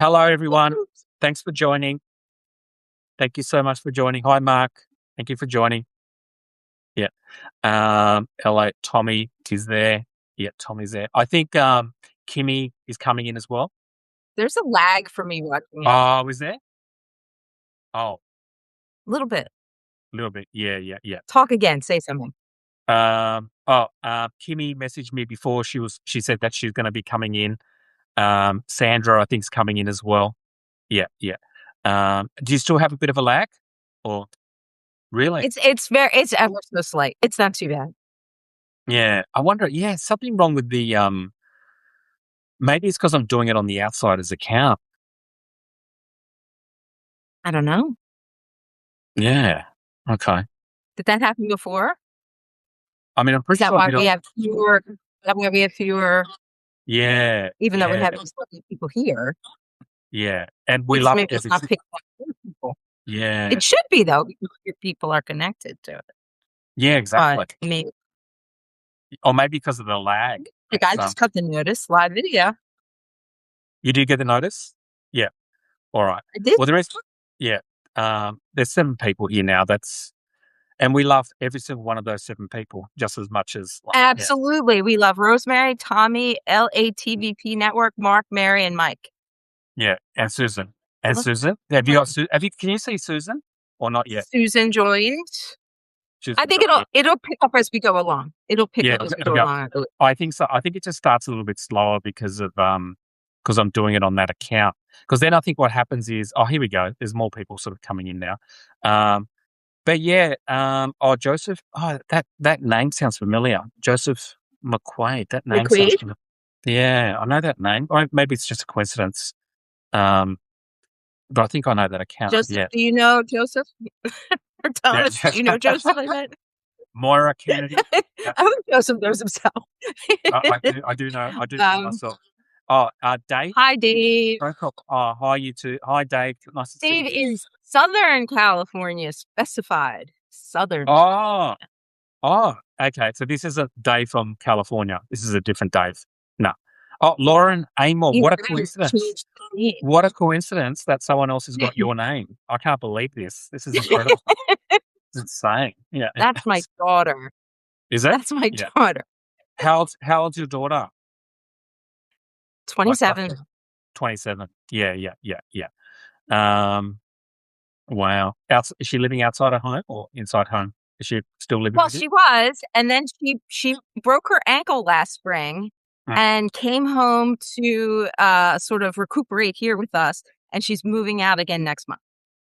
Hello, everyone. Thanks for joining. Thank you so much for joining. Hi, Mark. Thank you for joining. Yeah. Hello, Tommy is there. Yeah, Tommy's there. I think Kimmy is coming in as well. There's a lag for me watching it. Oh, is there? Oh, A little bit. a little bit. Yeah. Talk again. Say something. Kimmy messaged me before. She said that she's going to be coming in. Sandra, I think, is coming in as well. Yeah. Do you still have a bit of a lag? Or really? It's ever so slight. It's not too bad. Yeah. I wonder, something wrong with the maybe it's because I'm doing it on the outsider's account. I don't know. Yeah. Okay. Did that happen before? I mean, I'm Is pretty that sure why we have fewer? Is that why we have fewer? Yeah. Even though we Yeah. have so many people here, Yeah. And we it's love maybe it's not everything. picking up more people. Yeah. It should be though, because your people are connected to it. Yeah, exactly. But maybe Or maybe because of the lag. like I just cut the notice live video. You did get the notice? Yeah. All right. I did. Well, there is, yeah. There's 7 people here now. And we love every single one of those 7 people just as much as. Absolutely. We love Rosemary, Tommy, LATVP Network, Mark, Mary, and Mike. Yeah. And Susan. Susan? Have you got? Can you see Susan or not yet? Susan joined. Susan I think it'll pick up as we go along. It'll pick up as we go along. I think so. I think it just starts a little bit slower because I'm doing it on that account. Because then I think what happens is, here we go. There's more people sort of coming in now. But yeah, Joseph. Oh, that name sounds familiar. Joseph McQuaid. That name sounds familiar. Yeah, I know that name. Or maybe it's just a coincidence. But I think I know that account. Joseph, do you know Joseph? Or Thomas, do you know Joseph like that? Moira Kennedy. I hope Joseph knows himself. I do know myself. Dave. Hi, Dave. Hi, you two. Hi, Dave. Nice to see you. Dave is Southern California specified. Southern. Okay. So this is a Dave from California. This is a different Dave. No. Oh, Lauren Amor. What a coincidence. What a coincidence that someone else has got your name. I can't believe this. This is incredible. It's insane. Yeah. That's my daughter. Is it? That's my daughter. How old's your daughter? 27. 27. Yeah. Wow. Is she living outside of home or inside home? Is she still living? Well, she was, and then she broke her ankle last spring and came home to sort of recuperate here with us, and she's moving out again next month.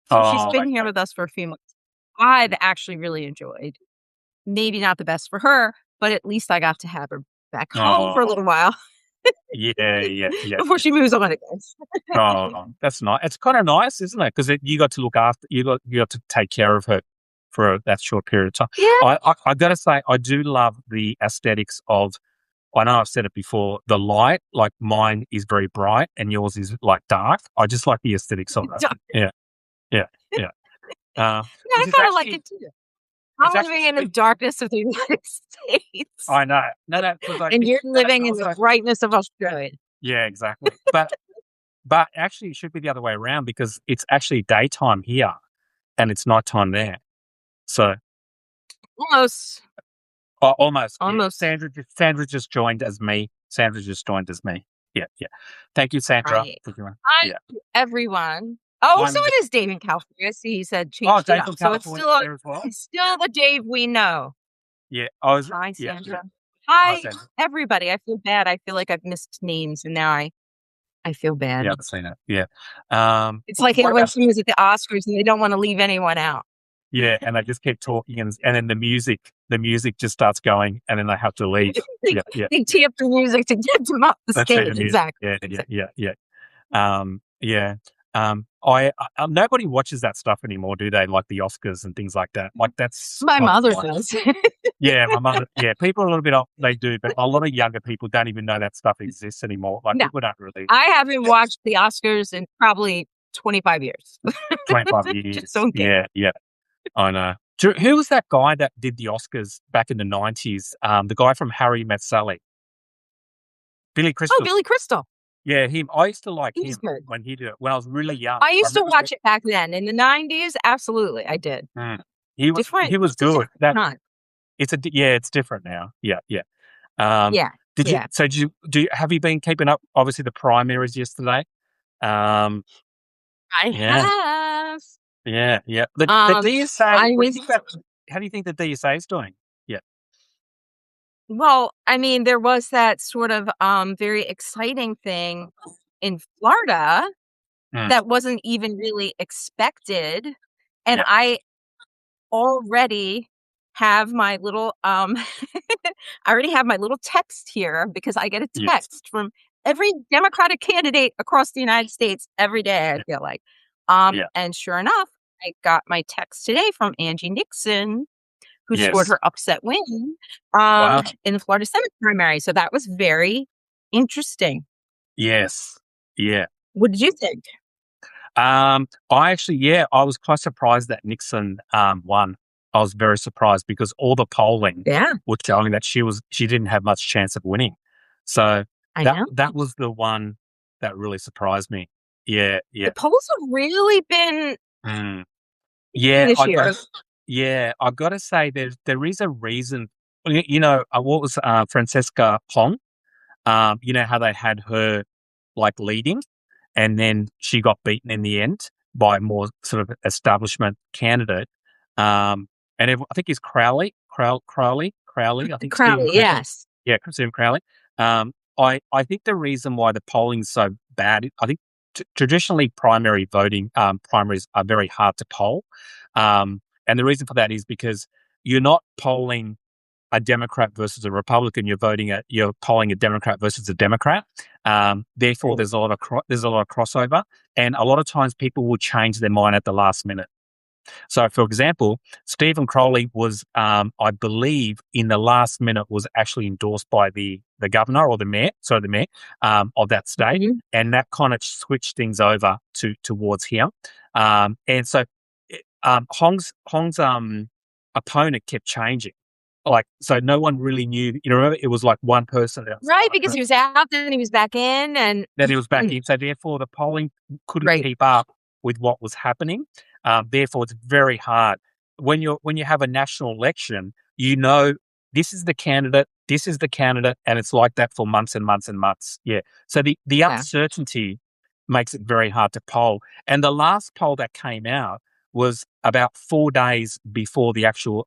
So she's been here with us for a few months. I've actually really enjoyed. Maybe not the best for her, but at least I got to have her back home for a little while. Yeah. Before she moves on again. That's nice. It's kind of nice, isn't it? Because you got to look after, you got to take care of her for that short period of time. Yeah. I got to say, I do love the aesthetics of. I know I've said it before. The light, like mine, is very bright, and yours is like dark. I just like the aesthetics of that. Yeah. I kind of like it too. I'm living in the darkness of the United States. I know. No. And you're living in the brightness of Australia. Yeah, exactly. But actually, it should be the other way around because it's actually daytime here, and it's nighttime there. So almost. Yeah. Sandra just joined as me. Yeah. Thank you, Sandra. Right. Hi, everyone. So it is Dave in California. See, he said change it up. So it's still the Dave we know. Yeah. Hi, Sandra. Hi, everybody. I feel bad. I feel like I've missed names, and now I feel bad. Yeah, I've seen it. Yeah. It's like when someone was at the Oscars and they don't want to leave anyone out. Yeah, and they just keep talking, and then the music just starts going, and then they have to leave. They tee up the music to get them up the stage. Exactly. Yeah. Nobody watches that stuff anymore, do they? Like the Oscars and things like that. Like that's my mother does. Yeah, my mother. Yeah, people a little bit off, they do, but a lot of younger people don't even know that stuff exists anymore. Like people don't really. I haven't watched the Oscars in probably 25 years. 25 years. Yeah. I know. Who was that guy that did the Oscars back in the 90s? The guy from Harry Met Sally. Billy Crystal. Oh, Billy Crystal. Yeah, him. I used to like He's him good. when he did it when I was really young. I I used to remember watch it back then. In the 90s, absolutely, I did. mm, Different he was it's a good. different That time. it's different now. Yeah, yeah. Um, Yeah, did you yeah. so do you have you been keeping up, obviously, the primaries yesterday? Um, I yeah, have. yeah, yeah. The Um, DSA, I what do you was think about how do you think the DSA is doing? Yeah. well, I mean, there was that sort of, very exciting thing in Florida Mm, that wasn't even really expected, and yeah, I already have my little, I already have my little text here because I get a yes, text from every Democratic candidate across the United States every day, I yeah, feel like. yeah, And sure enough, I got my text today from Angie Nixon, who scored yes. her upset win, Wow. in the Florida Senate primary, so that was very interesting. Yes. Yeah. What did you think? I actually, yeah, I was quite surprised that Nixon won. I was very surprised because all the polling Yeah, was showing that she didn't have much chance of winning. So I know. that was the one that really surprised me. Yeah, The yeah. polls have really been Mm. interesting Yeah, this year. I gotta say there is a reason. What was Francesca Hong? You know how they had her like leading, and then she got beaten in the end by a more sort of establishment candidate. I think he's Crowley. I think Stephen Crowley, Crowley. yes. Yeah, Stephen Crowley. I think the reason why the polling's so bad, I think traditionally primaries are very hard to poll, and the reason for that is because you're not polling a Democrat versus a Republican, you're polling a Democrat versus a Democrat. Therefore, there's a lot of crossover, and a lot of times people will change their mind at the last minute. So, for example, Stephen Crowley was, I believe, in the last minute, was actually endorsed by the governor or the mayor of that state, Mhm. and that kind of switched things over towards here. And so, Hong's opponent kept changing. Like, so no one really knew. You know, remember, it was like one person Right, outside, because he was out, then he was back in, and then he was back in. So therefore, the polling couldn't right. keep up with what was happening. Therefore, it's very hard when you have a national election. You know, this is the candidate, and it's like that for months and months and months. Yeah. So the Yeah. uncertainty makes it very hard to poll. And the last poll that came out was about 4 days before the actual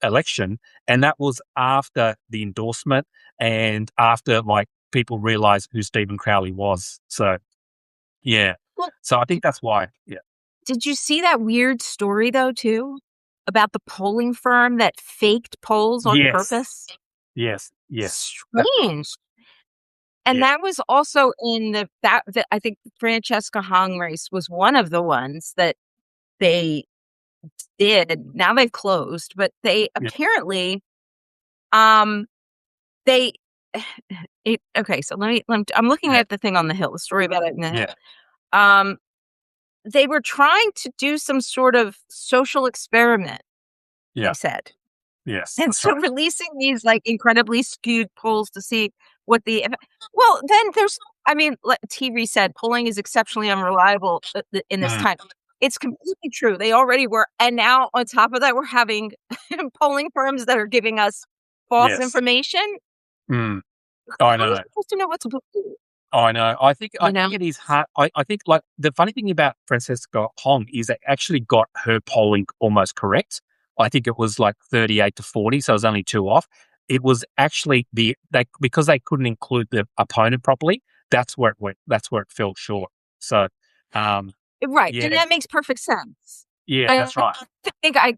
election, and that was after the endorsement and after like people realized who Stephen Crowley was. So yeah. Well, So I think that's why. Yeah. did you see that weird story, though, too, about the polling firm that faked polls on Yes. purpose? Yes. Yes. That. Strange. And Yeah. that was also in that I think Francesca Hong race was one of the ones that they did. Now they've closed, but they Yeah. apparently, um, they okay, so I'm looking Yeah. at the thing on the Hill, the story about it in the Hill. Yeah. Um, they were trying to do some sort of social experiment, they Yeah. said. Yes. And That's so right. releasing these, like, incredibly skewed polls to see what well, then there's I mean, like TV said, polling is exceptionally unreliable, in this Mm, time. It's completely true. They already were, and now on top of that, we're having polling firms that are giving us false yes. information. Mm, I How are you know. supposed to know what to believe, I know. I you think know? it is hard. I think like the funny thing about Francesca Hong is they actually got her polling almost correct. I think it was like 38 to 40, so it was only two off. It was actually because they couldn't include the opponent properly. That's where it went. That's where it fell short. So, um, Right, and yeah, that makes perfect sense. yeah, I that's right. think I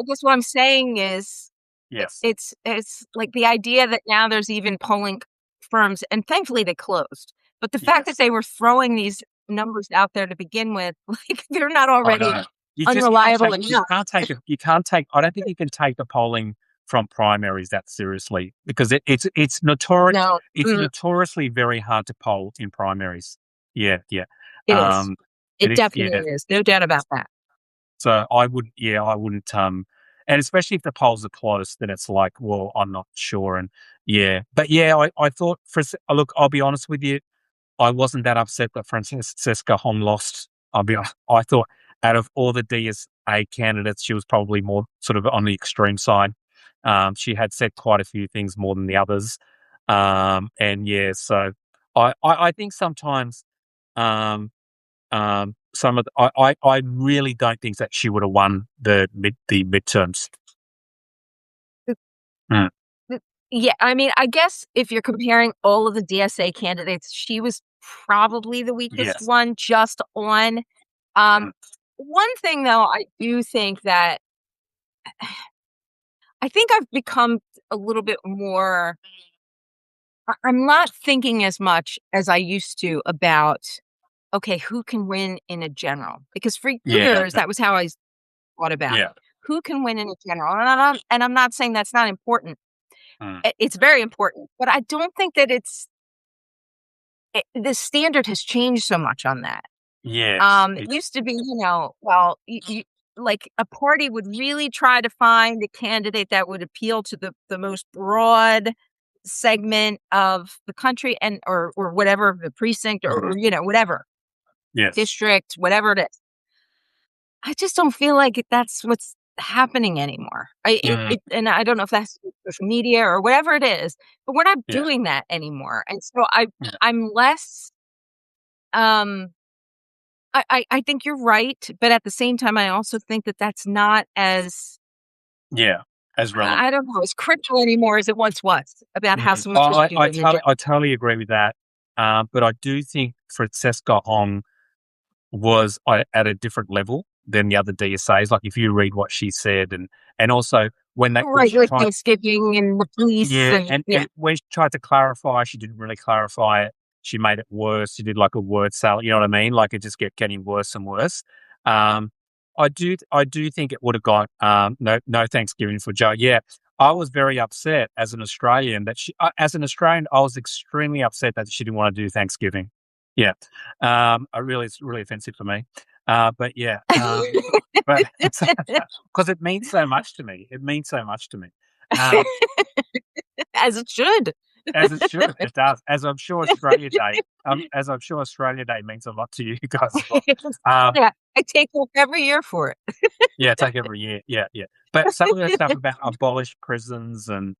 guess what I'm saying is Yes, it's like the idea that now there's even polling firms, and thankfully they closed, but the fact that yes. they were throwing these numbers out there to begin with, like, they're not I already know. You just can't unreliable take. enough. You can't take. I don't think you can take the polling from primaries that seriously because No, it's notoriously very hard to poll in primaries. Yeah, yeah. it is. Um, it It is. definitely Yeah. is, no doubt about that. So I would. Yeah, I wouldn't. And especially if the polls are close, then it's like, well, I'm not sure. And yeah, but yeah, I thought look, I'll be honest with you. I wasn't that upset that Francesca Hong lost. I'll be honest. I thought out of all the DSA candidates, she was probably more sort of on the extreme side. She had said quite a few things more than the others. And yeah, so I think sometimes some of I really don't think that she would have won the midterms. Mm. Yeah, I mean, I guess if you're comparing all of the DSA candidates, she was probably the weakest Yes. one just on. Mm. One thing though, I do think that I think I've become a little bit more. I'm not thinking as much as I used to about, okay, who can win in a general? Because for Yeah. years, that was how I thought about it. Yeah. Who can win in a general? And I'm not saying that's not important. Mm. It's very important, but I don't think that the standard has changed so much on that. Yes. It used to be, well, like a party would really try to find a candidate that would appeal to the most broad segment of the country and or whatever the precinct or whatever Yes. district, whatever it is. I just don't feel like that's what's happening anymore. Mm. And I don't know if that's social media or whatever it is, but we're not Yeah. doing that anymore. And so Yeah. I'm less. Um, I think you're right, but at the same time, I also think that that's not as Yeah. As relevant. I don't know as critical anymore as it once was about how Mm. someone's supposed to do in the I totally agree with that. But I do think Francesca Hong was at a different level than the other DSAs. Like if you read what she said, and also when right, she like tried, Thanksgiving and the police yeah, and and when she tried to clarify, she didn't really clarify it. She made it worse. She did like a word salad. You know what I mean? Like it just kept getting worse and worse. Um, I do think it would have got no Thanksgiving for Joe. Yeah, I was very upset as an Australian that as an Australian, I was extremely upset that she didn't want to do Thanksgiving. Yeah, it's really offensive for me. But yeah, but because it means so much to me. It means so much to me. Um, as it should. as it should, it does. As I'm sure Australia Day means a lot to you guys as well. Um, Yeah, I take off every year for it. yeah, take every year. Yeah, yeah. But some of the stuff about abolish prisons and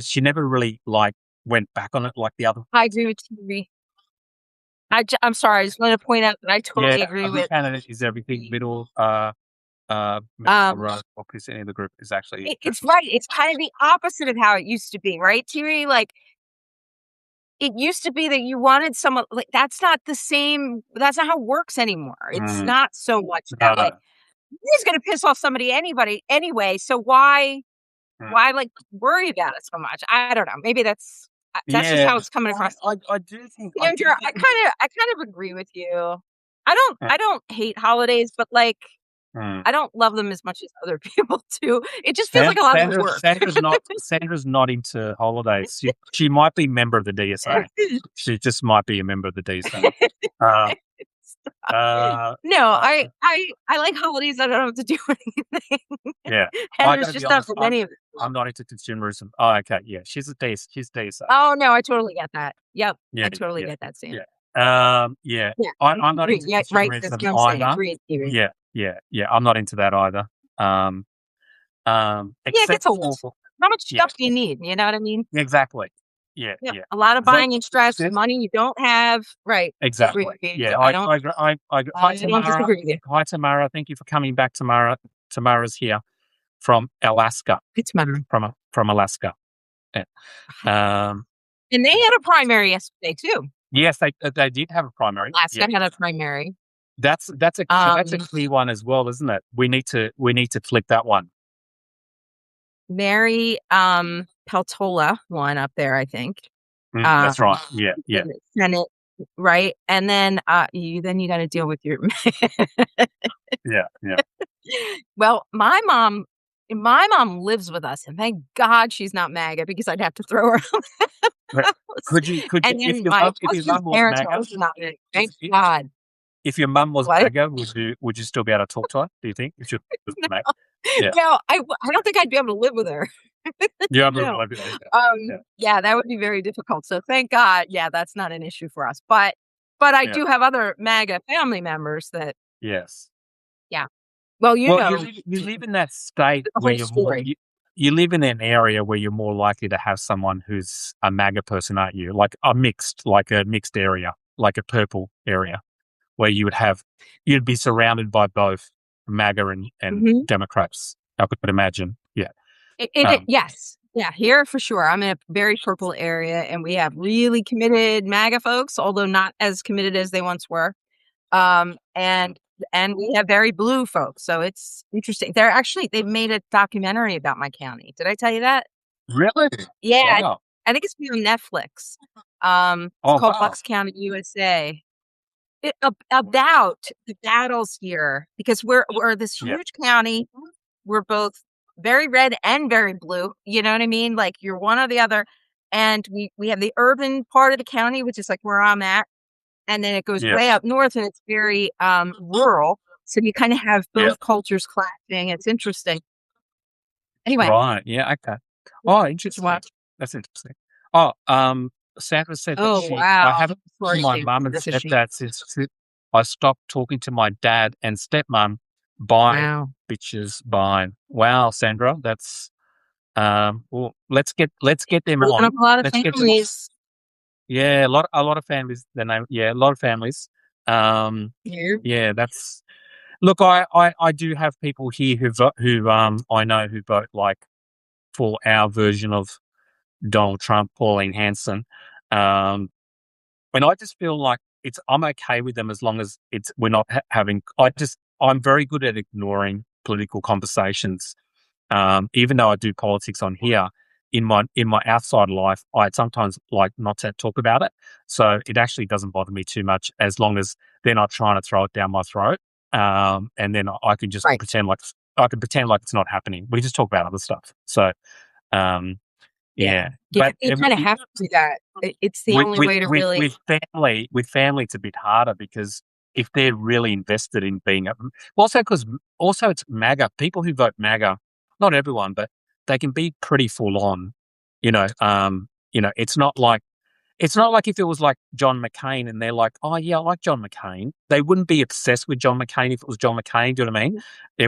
she never really like went back on it like the other. I agree with you. I'm sorry. I just want to point out that I Yeah, totally agree a good with. candidate is everything. Middle Um, road or percent of the group is actually. it's right. It's kind of the opposite of how it used to be, right, Thierry? Like it used to be that you wanted someone like that's not the same. That's not how it works anymore. It's Mm, not so much that like no, he's going to piss off anybody anyway. So why mm. why like worry about it so much? I don't know. Maybe that's just Yeah, how it's coming across. I do think Andrew, I kind of agree with you. I don't hate holidays, but like mm. I don't love them as much as other people do. It just feels like a lot of work. Sandra's not into holidays. She might be a member of the DSA. She just might be a member of the DSA. Uh, No, uh, I like holidays. I don't have to do anything. yeah, And I there's gotta be just not honest. that many of them. I'm not into consumerism. Oh, okay, yeah, she's DSA. Oh no, I totally get that. Yep, Yeah, I totally yeah, get that, Sam. yeah. Yeah. Yeah, I'm not agreed. into Yeah, right. That's consumerism what I'm saying. either. Agreed, Theory. Yeah, yeah, yeah. I'm not into that either. Um, Yeah, it except gets old. for How much yeah, stuff do you need? You know what I mean? exactly. Yeah, Yeah, yeah. a lot of So, buying and stress, this money you don't have. Right. exactly. Agreed. Yeah, I don't. hi I don't Tamara. disagree with you. Hi Tamara. Thank you for coming back, Tamara. Tamara's here from Alaska. It's matter. From Alaska. Yeah. Um, And they had a primary yesterday too. yes, they did have a primary. Last Yeah. night had a primary. That's a clear one as well, isn't it? We need to flip that one. Mary Peltola won up there, I think. That's right. Yeah, yeah. In the Senate, right? And then you got to deal with your Yeah, yeah. well, my mom lives with us, and thank God she's not MAGA because I'd have to throw her out of the Right. house. Could you And if then your my mum husband's was parents are MAGA, also not MAGA. Thank if God. if your mum was What? MAGA, would you still be able to talk to her, do you think? If she was MAGA? Yeah. No, I don't think I'd be able to live with her. Yeah, No. yeah. Yeah, that would be very difficult. So thank God, yeah, that's not an issue for us. But But I Yeah. do have other MAGA family members that Yes. yeah. Well, Well, you live in that state the where whole you're more story. you live in an area where you're more likely to have someone who's a MAGA person, aren't you? Like a mixed area, like a purple area, where you'd be surrounded by both MAGA and Mhm. Democrats, I could imagine. Yeah. It Um, yes. Yeah, here for sure. I'm in a very purple area, and we have really committed MAGA folks, although not as committed as they once were. Um, and and we have very blue folks, so it's interesting. They've made a documentary about my county. Did I tell you that? really? Yeah, Wow. I think it's on Netflix. It's Oh, called wow. Bucks County, USA. About the battles here because we're this Yeah. huge county. We're both very red and very blue. You know what I mean? Like you're one or the other. And we have the urban part of the county, which is like where I'm at, and then it goes Yeah. way up north, and it's very rural. So you kind of have Yeah. both cultures clashing. It's interesting. Anyway, Right. Yeah. Okay. Oh, to interesting. watch. That's interesting. Oh, Sandra said that Oh I wow! haven't talked to Sorry, my Steve. mum and That's a shame. stepdad since I stopped talking to my dad and stepmom. Bye, Wow. bitches. Bye. Wow, Sandra, that's well, let's get them Broken up on. a lot of Let's get them. families. Yeah, a lot of families. The name. Yeah, a lot of families. Um, Here. yeah, that's. Look, I do have people here who I know who vote like for our version of Donald Trump, Pauline Hanson. Um, and I just feel like I'm okay with them as long as we're not having. I'm very good at ignoring political conversations, even though I do politics on here. In my outside life, I sometimes like not to talk about it, so it actually doesn't bother me too much as long as they're not trying to throw it down my throat. And then I can just Right. pretend like it's not happening. We just talk about other stuff. So um, Yeah. yeah, Yeah, but you kinda have to do that. It's the with only with way to with really with family, it's a bit harder because if they're really invested in being a also because also it's MAGA, people who vote MAGA, not everyone, but they can be pretty full on, it's not like if it was like John McCain and they're like, "Oh, yeah, I like John McCain." They wouldn't be obsessed with John McCain if it was John McCain, do you know what I mean?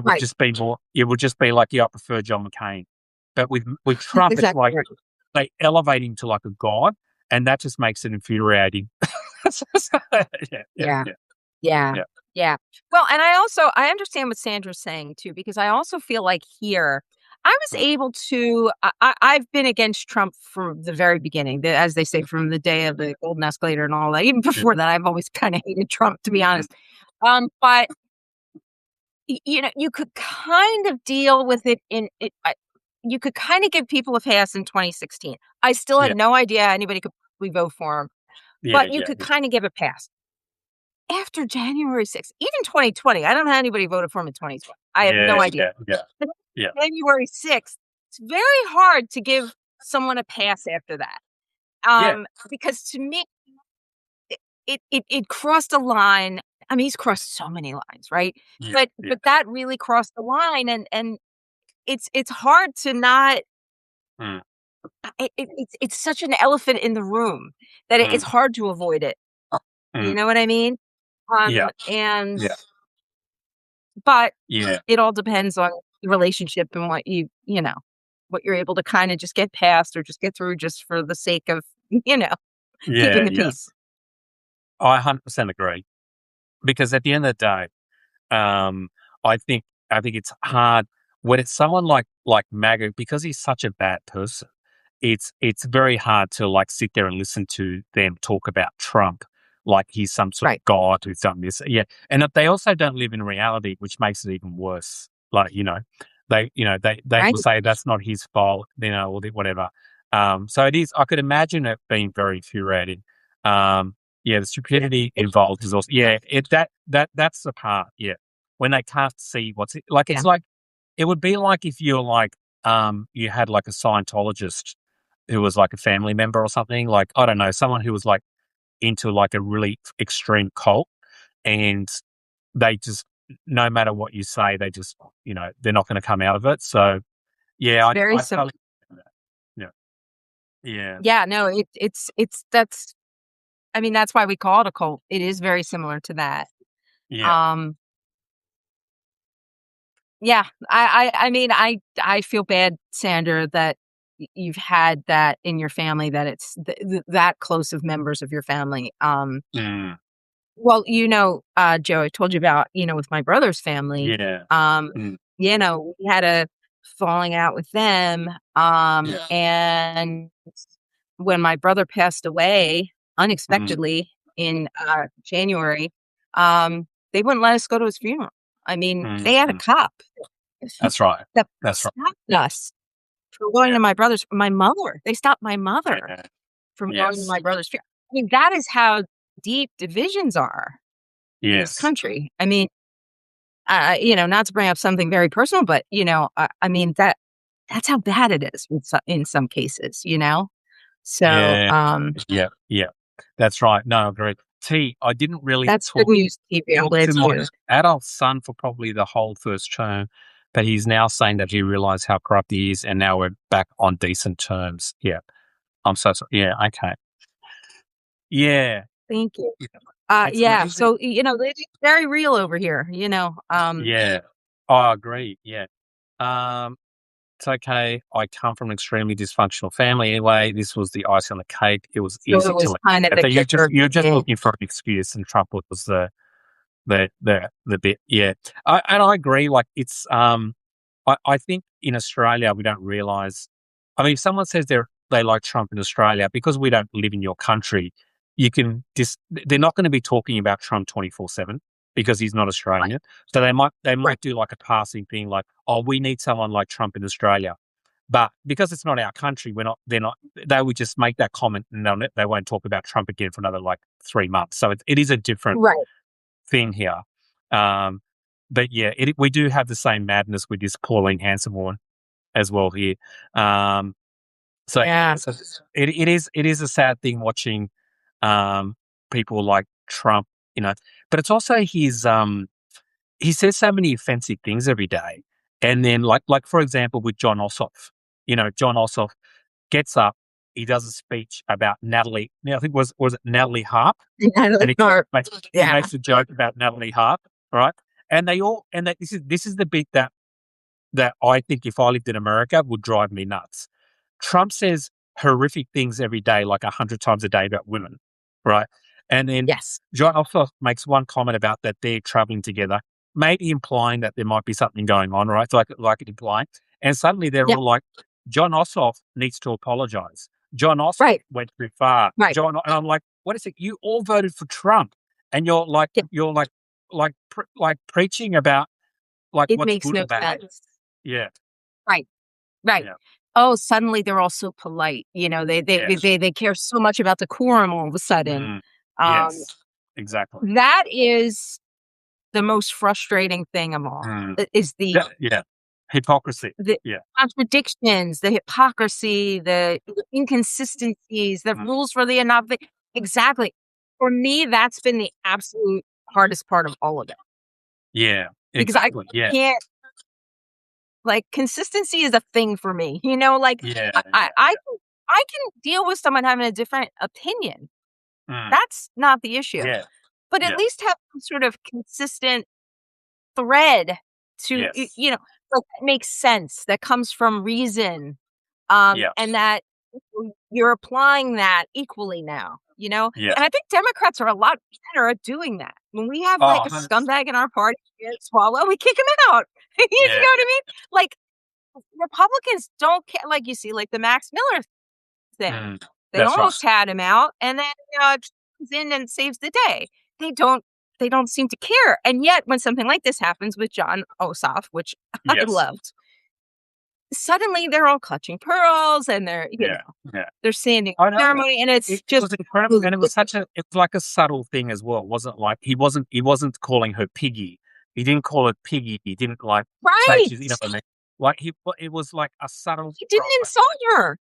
right. It would just be like, "Yeah, I prefer John McCain." But with Trump, it's Exactly like right. they elevate him to like a god, and that just makes it infuriating. Yeah, yeah, Yeah. yeah, Yeah. yeah, Yeah. Well, and I understand what Sandra's saying too, because I also feel like here, I was mm, able to I've been against Trump from the very beginning, as they say, from the day of the golden escalator and all that. Even yeah, before that, I've always kinda hated Trump, to be mm, honest. But you could kind of deal with it you could kinda give people a pass in 2016. I still had yeah, no idea anybody could possibly vote for him, yeah, but you yeah, could kinda give a pass. After January 6th, even 2020, I don't know how anybody voted for him in 2020. I have yeah, no idea. yeah, yeah, But yeah, January 6th, it's very hard to give someone a pass after that, yeah, because to me, it crossed a line. I mean, he's crossed so many lines, right? yeah, yeah, But that really crossed the line, and it's hard to not mm, it's such an elephant in the room that it's mm, hard to avoid it. You mm, know what I mean? yeah, And yeah, but yeah, it all depends on the relationship and what you're able to kinda just get past or just get through just for the sake of, you know, keeping yeah, the yeah. peace. I 100% agree because at the end of the day, Um, I think it's hard when it's someone like MAGA because he's such a bad person. It's very hard to like sit there and listen to them talk about Trump like he's some sort of Right. god who's done this. Yeah, and that they also don't live in reality, which makes it even worse. Like they Right? will say that's not his fault, or whatever. So it is. I could imagine it being very infuriating. Yeah, the stupidity involved is also that's the part. Yeah, when they can't see what's it like. Yeah. It's like it would be like if you're like you had like a Scientologist who was like a family member or something. Like I don't know, someone who was like into like a really extreme cult, and they just no matter what you say, they just they're not going to come out of it. So yeah, It's I very I simple. totally yeah yeah Yeah, no, it's that's I mean, that's why we call it a cult. It is very similar to that. Yeah. Um, yeah, I mean, I feel bad, Sandra, that you've had that in your family, that it's that close of members of your family. Mm. Well, Joe, I told you about, with my brother's family. Yeah. Um, Mm. we had a falling out with them. Yeah. And when my brother passed away Mm. unexpectedly in January, they wouldn't let us go to his funeral. I mean, they had a Mm. cop That's right. that That's right. stopped us from going Yeah. to my mother. They stopped my mother Yeah. from going to Yes. my brother's funeral. I mean, that is how deep divisions are in this Yes. country. I mean, not to bring up something very personal, but I mean that's how bad it is in some cases. So Yeah. Yeah. Yeah. That's right. No, I agree. I didn't really that's good talk news, TV. I'm glad to to my hear that. adult son for probably the whole first term, but he's now saying that he realized how corrupt he is, and now we're back on decent terms. Yeah. I'm so sorry. Yeah. Okay. Yeah. Thank you. Yeah. It's Yeah. amazing. So it's very real over here. Yeah. I agree. Yeah. Um, it's okay. I come from an extremely dysfunctional family anyway. This was the icing on the cake. It was So easy it to was let. kind of the kicker. You're just Yeah. looking for an excuse, and Trump was the bit. Yeah. I agree. Like I think in Australia we don't realise. I mean, if someone says they like Trump in Australia because we don't live in your country, you can they're not going to be talking about Trump 24/7 because he's not Right. Australian. So they Right. might do like a passing thing, like, oh, we need someone like Trump in Australia. But because it's not our country, we're not. They're not. They would just make that comment, and they won't talk about Trump again for another like 3 months. So it is a different Right. thing here. Um, but yeah, we do have the same madness with this Pauline Hanson woman as well here. Um, so yeah, Yeah. so it is a sad thing watching um, people like Trump, you know. But it's also he says so many offensive things every day, and then like for example with Jon Ossoff, Jon Ossoff gets up, he does a speech about Natalie. Now I think was it Natalie Harp, and he Yeah. makes a joke about Natalie Harp, right? And this is the bit that I think if I lived in America would drive me nuts. Trump says horrific things every day, like 100 times a day about women, right? And then Yes. John Ossoff makes one comment about that they're traveling together, maybe implying that there might be something going on, right? Like it implying. And suddenly they're Yeah. all like, John Ossoff needs to apologize. John Ossoff Right. went too far. Right. And I'm like, what is it? You all voted for Trump, and Yeah. like preaching about like It what's makes good no or bad. sense. Yeah, Right. Right. yeah, Oh, suddenly they're all so polite. yes, They care so much about decorum all of a sudden. mm, Um, yes, exactly. that is the most frustrating thing of all, Mm. is the Yeah, yeah. Hypocrisy. the Yeah. contradictions, the hypocrisy, the inconsistencies, the Mm. rules for the enough. Exactly. For me, that's been the absolute hardest part of all of it, Yeah, because I exactly. Yeah, can't, like, consistency is a thing for me. yeah, I can deal with someone having a different opinion. mm, That's not the issue. yeah, But at yeah, least have some sort of consistent thread to, yes, like, that makes sense, that comes from reason, yeah, and that you're applying that equally now, yeah. And I think Democrats are a lot better at doing that. When we have, Oh, like, a 100%. scumbag in our party we can't swallow, we kick him out. You Yeah, know what I mean? Like, Republicans don't care, like, you see, like, the Max Miller thing. mm, They that's right. almost had him out, and then, comes in and saves the day. They don't they don't seem to care, and yet when something like this happens with Jon Ossoff, which I Yes, loved, suddenly they're all clutching pearls, and yeah, yeah. they're standing I know. ceremony, and it's It just was incredible, and it was like a subtle thing as well. It wasn't like he wasn't calling her piggy. He didn't call her piggy. He didn't like say right. she's, you know what I mean? Like it was like a subtle. He didn't insult her.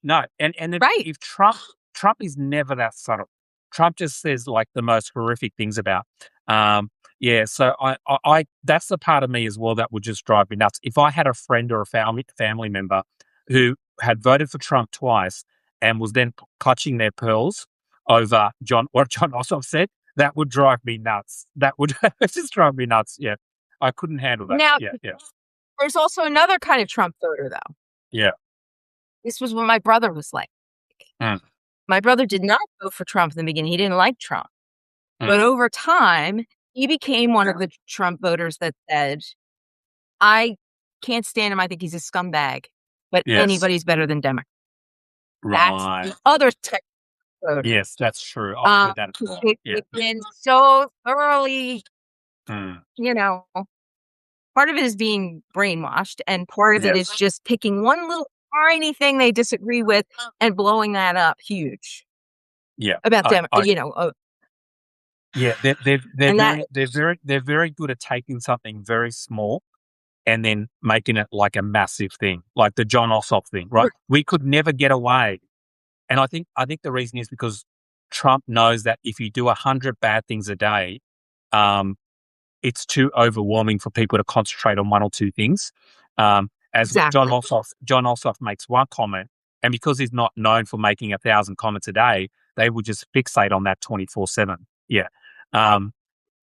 No, and Right. if Trump is never that subtle. Trump just says like the most horrific things about. Yeah, so I that's the part of me as well that would just drive me nuts. If I had a friend or a family member who had voted for Trump twice and was then clutching their pearls, over what Jon Ossoff said, that would drive me nuts. That would just drive me nuts. Yeah, I couldn't handle that. Now, Yeah, yeah, there's also another kind of Trump voter, though. yeah. This was what my brother was like. Mm, My brother did not vote for Trump in the beginning. He didn't like Trump. mm, But over time, he became one of the Trump voters that said, I can't stand him. I think he's a scumbag, but yes, anybody's better than Democrat. That's right. the other type of voter. Yes, that's true. I've heard that as well. Yeah. They've been so thoroughly, Mm, you know, part of it is being brainwashed, and part of it is yes. just picking one little tiny thing they disagree with and blowing that up huge Yeah. about them, I yeah, and that they're very good at taking something very small and then making it like a massive thing, like the John Ossoff thing, right? We could never get away. And I think the reason is because Trump knows that if you do 100 bad things a day, um, it's too overwhelming for people to concentrate on one or two things. As exactly. John Ossoff makes one comment, and because he's not known for making 1,000 comments a day, they would just fixate on that 24/7. Yeah, um,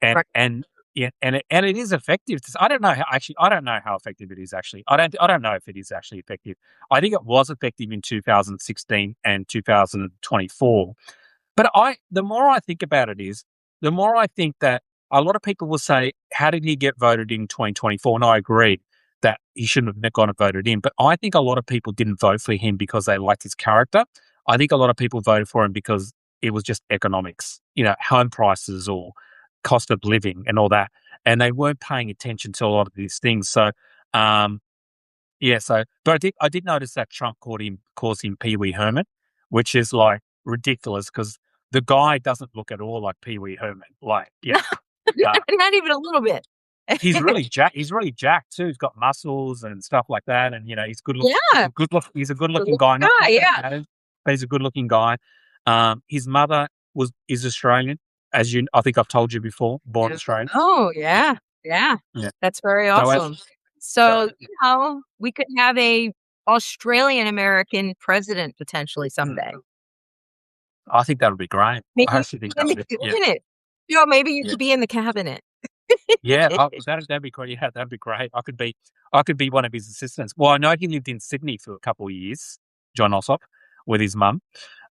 and Right. and yeah, and it is effective. I don't know how actually. I don't know how effective it is actually. I don't know if it is actually effective. I think it was effective in 2016 and 2024, but the more I think about it is, the more I think that a lot of people will say, how did he get voted in 2024? And I agree that he shouldn't have gone and voted in. But I think a lot of people didn't vote for him because they liked his character. I think a lot of people voted for him because it was just economics, home prices or cost of living and all that. And they weren't paying attention to a lot of these things. So, um, yeah, but I did notice that Trump calls him Pee Wee Herman, which is like ridiculous because the guy doesn't look at all like Pee Wee Herman. Like, No, uh, not even a little bit. he's really jacked. He's really jacked too. He's got muscles and stuff like that. And he's good look. Yeah, He's a good good looking looking guy. guy, Not that it yeah. matters, but he's a good looking guy. His mother is Australian, as I think I've told you before, born Australian. Oh, yeah, yeah. Yeah. That's very So, awesome. So, we could have a Australian American president potentially someday. I think that would be great. I Maybe actually think in that the would be. Yeah. cabinet. Maybe you Yeah. could be in the cabinet. Yeah, that'd be great. Yeah, that'd be great. I could be one of his assistants. Well, I know he lived in Sydney for a couple of years, Jon Ossoff, with his mum,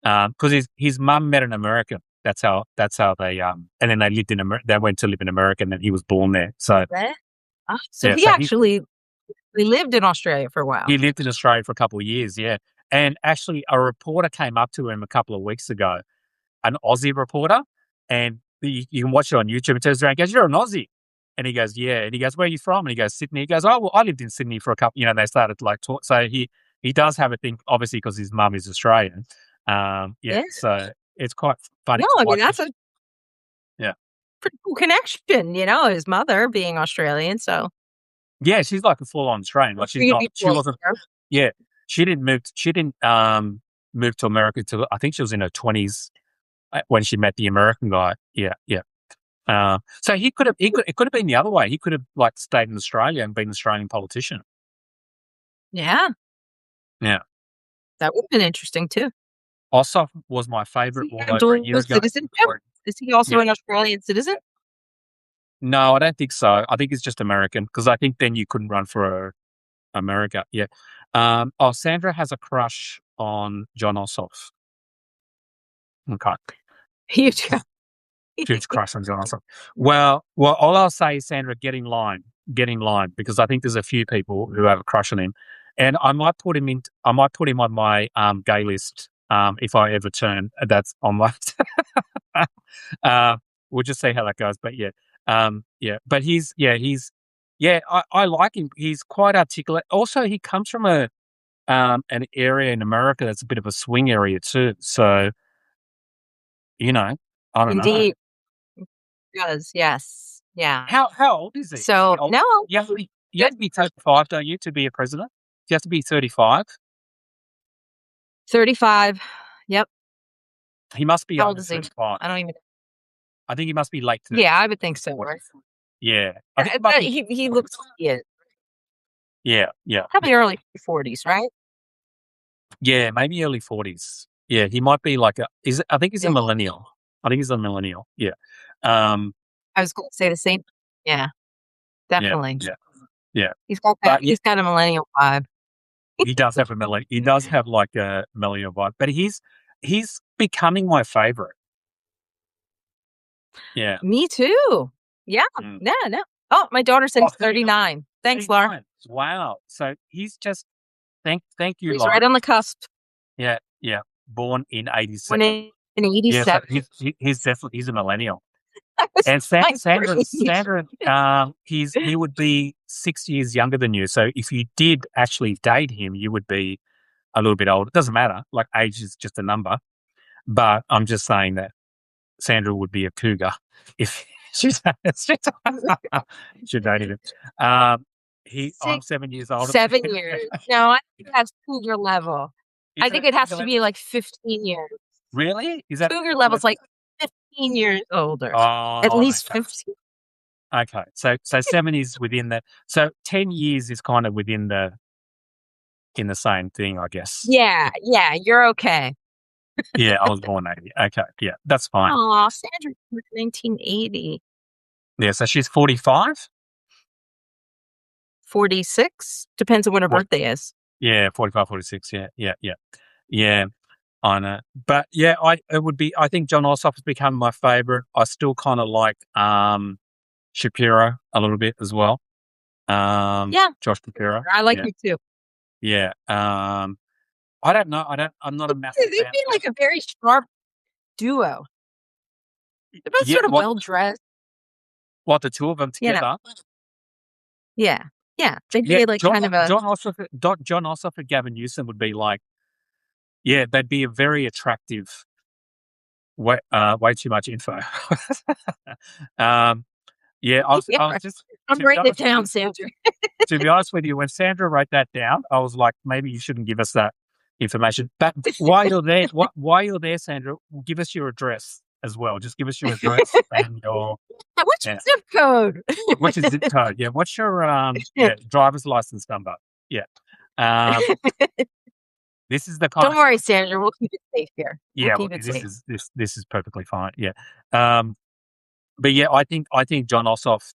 because his mum met an American. That's how they and then they lived in they went to live in America, and then he was born there. So Eh? So yeah, he so he actually we lived in Australia for a while. he lived in Australia for a couple of years. Yeah, and actually, a reporter came up to him a couple of weeks ago, an Aussie reporter, and you can watch it on YouTube. It turns around and goes, "You're an Aussie." And he goes, "Yeah." And he goes, "Where are you from?" And he goes, "Sydney." He goes, "Oh, well, I lived in Sydney for a couple." They started to like talk. So he does have a thing, obviously, because his mum is Australian. Yeah. Yeah. So it's quite funny No, to I mean, watch. that's a Yeah. pretty cool connection, his mother being Australian, so Yeah. She's like a full on Australian. Like she's for you to not. be She close wasn't. there. Yeah. She didn't move. She didn't move to America till I think she was in her 20s when she met the American guy. Yeah. Yeah. So it could have been the other way. He could have like stayed in Australia and been an Australian politician. Yeah, Yeah. that would've been interesting too. Ossoff was my Does favourite he all have over a dual year ago. citizenship? Is he also Yeah. an Australian citizen? No, I don't think so. I think it's just American because I think then you couldn't run for America. Yeah. Sandra has a crush on Jon Ossoff. Okay. Huge. Huge crush on Jon Ossoff. Well, all I'll say is, Sandra, get in line, because I think there's a few people who have a crush on him, and I might put him in. I might put him on my gay list if I ever turn. That's on my. uh, we'll just see how that goes. But yeah, yeah. But I like him. He's quite articulate. Also, he comes from an area in America that's a bit of a swing area too. So I don't know. Indeed. Does, yes. Yeah. How old is he? Is he So, old? no, You have good. to be 35, don't you, to be a president? You have to be 35. 35. Yep. He must be How old over is he? 35. I don't even I think he must be late 30s. Yeah, I would think so, right? Yeah. I think he must But be. he looks like he is. Yeah, yeah. Probably early 40s, right? Yeah, maybe early 40s. Yeah, he might be like I think he's a Yeah. millennial. I think he's a millennial. Yeah. Um, I was going to say the same. Yeah, yeah, definitely. yeah, yeah. He's got that. But yeah, He's got a millennial vibe. he does have a he does have like a millennial vibe, but he's becoming my favorite. Yeah. Me too. Yeah. Mm. No, no. Oh, my daughter said Oh, he's 39. Thanks, Laura. 39. Wow. So he's just thank you, He's right Lauren. on the cusp. Yeah, yeah. Born in When 87. in Yeah, so 87. he's definitely he's a millennial. I was And ninth grade. Sandra, he would be 6 years younger than you. So if you did actually date him, you would be a little bit older. It doesn't matter. Like age is just a number. But I'm just saying that Sandra would be a cougar if she's she dated him. I'm 7 years older. 7 years. No, I think that's cougar level. Is I that think it has cougar to level? be like 15 years. Really? Is that Cougar level's like 15 years older. At oh, least okay. 15. Okay. So 7 is within the so 10 years is kind of within the same thing, I guess. Yeah, yeah, you're okay. Yeah, I was born 80. Okay, yeah, that's fine. Aw, Sandra was 1980. Yeah, so she's 45? 46? Depends on when her What? birthday is. Yeah, 45, 46. Yeah, yeah, yeah. Yeah, I know. But yeah, I think Jon Ossoff has become my favorite. I still kind of like Shapiro a little bit as well. Yeah, Josh Shapiro. I like Yeah. her too. Yeah. I don't know. I'm not a massive They'd fan. be like a very sharp duo. They're both Yeah, sort of well dressed. what the two of them You know. together? Yeah. Yeah. They'd Yeah, be like kind of a Jon Ossoff and Gavin Newsom would be like, yeah, they'd be a very attractive. Way too much info. Yeah, yeah, I was just I'm to be writing it honest, down, Sandra. to be honest with you, when Sandra wrote that down, I was like, maybe you shouldn't give us that information. But while you're there, Sandra, give us your address as well. Just give us your address and your What's your yeah. zip code? What's your zip code? Yeah, what's your driver's license number? Yeah. Um, this is the kind Don't of worry, Sandra. We'll keep it safe here. We'll yeah. keep it safe. This is perfectly fine. Yeah. But yeah, I think Jon Ossoff.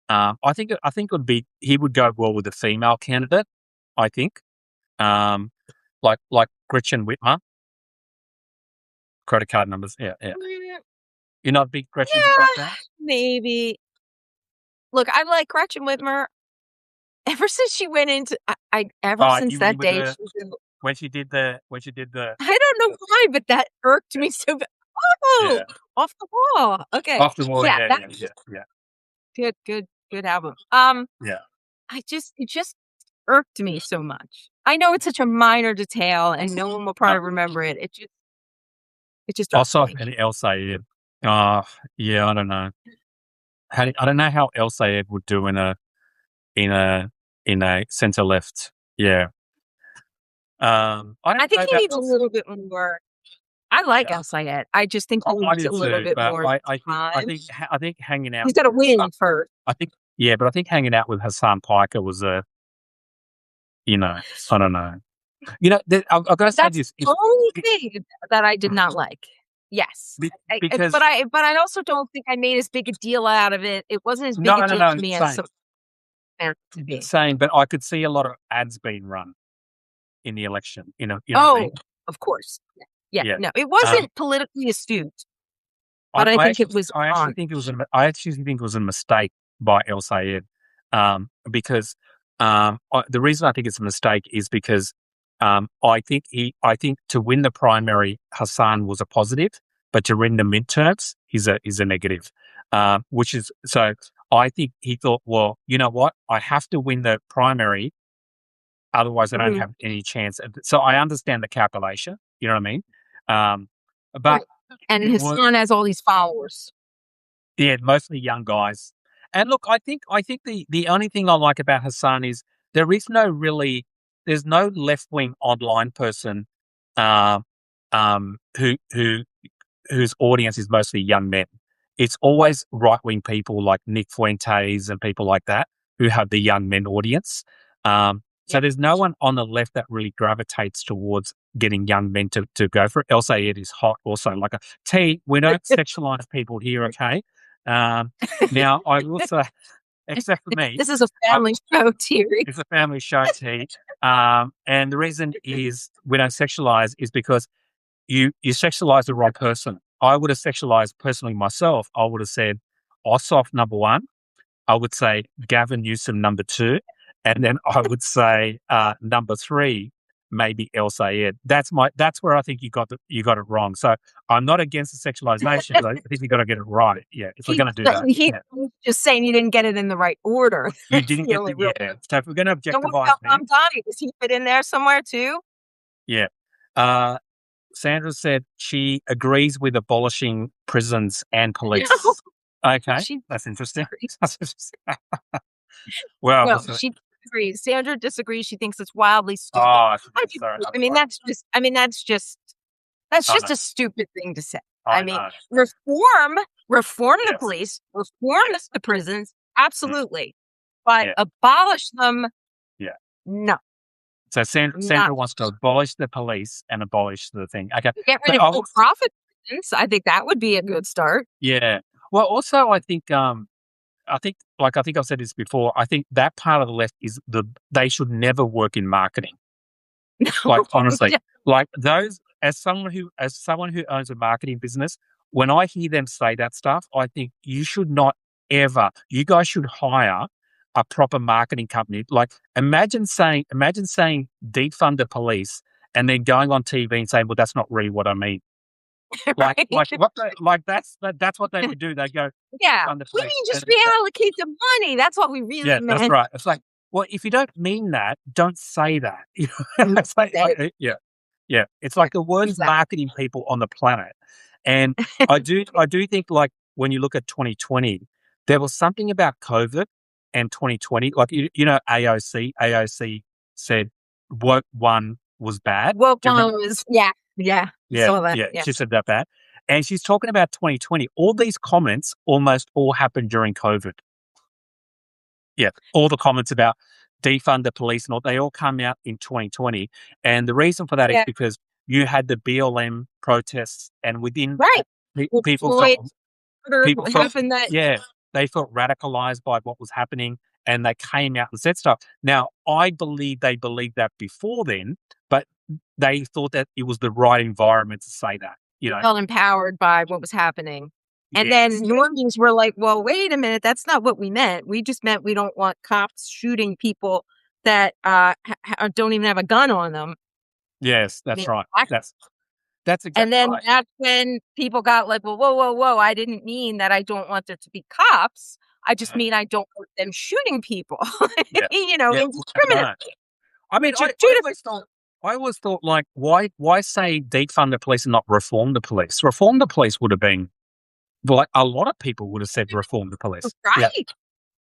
I think he would go well with a female candidate. I think, like Gretchen Whitmer, credit card numbers. Yeah, yeah. You're not a big Gretchen Whitmer Yeah, fan? maybe. Look, I like Gretchen Whitmer. Ever since she went into, ever Oh, since you that mean with day, the when she did the I don't know why, but that irked me so bad. Oh, yeah off the wall. Okay. off the wall. Yeah, Yeah, that yeah, was yeah, just yeah, good album. yeah. It just irked me so much. I know it's such a minor detail and no one will probably remember it. It just irked Ossoff me. and El Sayed. Yeah, I don't know. I don't know how El Sayed would do in a in a centre left. Yeah. I I don't think know he about needs a little bit more. I like El Sayed. I just think he I needs do a little too, bit but more time. I think hanging out. He's got to win first. I think yeah, but I think hanging out with Hassan Piker was I don't know. I've got to say That's this the only thing that I did not like. Yes, because but I also don't think I made as big a deal out of it. It wasn't as big no, a no, deal to no, me as same, some meant to be. same. But I could see a lot of ads being run in the election. You know what I mean? Oh, of course. Yeah, Yeah. no, it Um, wasn't politically astute, but I think it was I on. actually think it was a mistake by El Sayed, because the reason I think it's a mistake is because I think to win the primary, Hassan was a positive, but to win the midterms, he's a negative. Which is so. I think he thought, well, you know what, I have to win the primary, otherwise I don't Mhm. have any chance. So I understand the calculation. You know what I mean? Right. But And it his was. son has all these followers. Yeah, mostly young guys. And look, I think the only thing I like about Hassan is there is no really there's no left wing online person uh, who whose audience is mostly young men. It's always right wing people like Nick Fuentes and people like that who have the young men audience. Um, So there's no one on the left that really gravitates towards getting young men to go for it. Elsa Ed is hot also. Like a T, we don't sexualize people here, okay? Now, I will say, except for me, This is a family show, Terry. it's a family show, T. And the reason is we don't sexualize is because you sexualize the wrong person. I would have sexualized personally myself. I would have said Ossoff number one. I would say Gavin Newsom number two, and then I would say number three maybe El Sayed. That's where I think you got it wrong. So I'm not against the sexualization, but I think you got to get it right. Yeah, if we're going to do that, He's just saying you didn't get it in the right order. you didn't get the So if we're going to objectify Donnie, does he fit in there somewhere too? Yeah. Sandra said she agrees with abolishing prisons and police. Okay, that's interesting. Well, she disagrees. Sandra disagrees. She thinks it's wildly stupid. Oh, that's just a stupid thing to say. Reform the police, reform the prisons, absolutely, but abolish them. Yeah, no. So Sandra wants to abolish the police and abolish the thing. Okay, get rid of for-profit prisons. I think that would be a good start. Yeah. Well, also, I think I've said this before. I think that part of the left is they should never work in marketing. Like honestly, like those as someone who owns a marketing business, when I hear them say that stuff, I think you should not ever. You guys should hire a proper marketing company. Like imagine saying defund the police and then going on TV and saying, well, that's not really what I mean. Like that's what they would do. They go, yeah, we mean just reallocate the money. That's what we really meant. That's right. It's like, well, if you don't mean that, don't say that. It's like, yeah. It's like the worst marketing people on the planet. And I do think like when you look at 2020, there was something about COVID and 2020. Like AOC said woke one was bad. Woke one was Yeah. Saw that. Yeah, she said that bad. And she's talking about 2020. All these comments almost all happened during COVID. Yeah, all the comments about defund the police and all, they all come out in 2020. And the reason for that is because you had the BLM protests and within people felt they felt radicalized by what was happening and they came out and said stuff. Now, I believe they believed that before then, but they thought that it was the right environment to say that. Felt empowered by what was happening. And then normies were like, well, wait a minute, that's not what we meant. We just meant we don't want cops shooting people that don't even have a gun on them. Yes, that's right. That's exactly And then right. that's when people got like, well, whoa, I didn't mean that I don't want there to be cops. I just mean I don't want them shooting people, indiscriminately. I mean, I always thought, like, why say defund the police and not reform the police? Reform the police would have been, like, a lot of people would have said reform the police. Right. Yeah.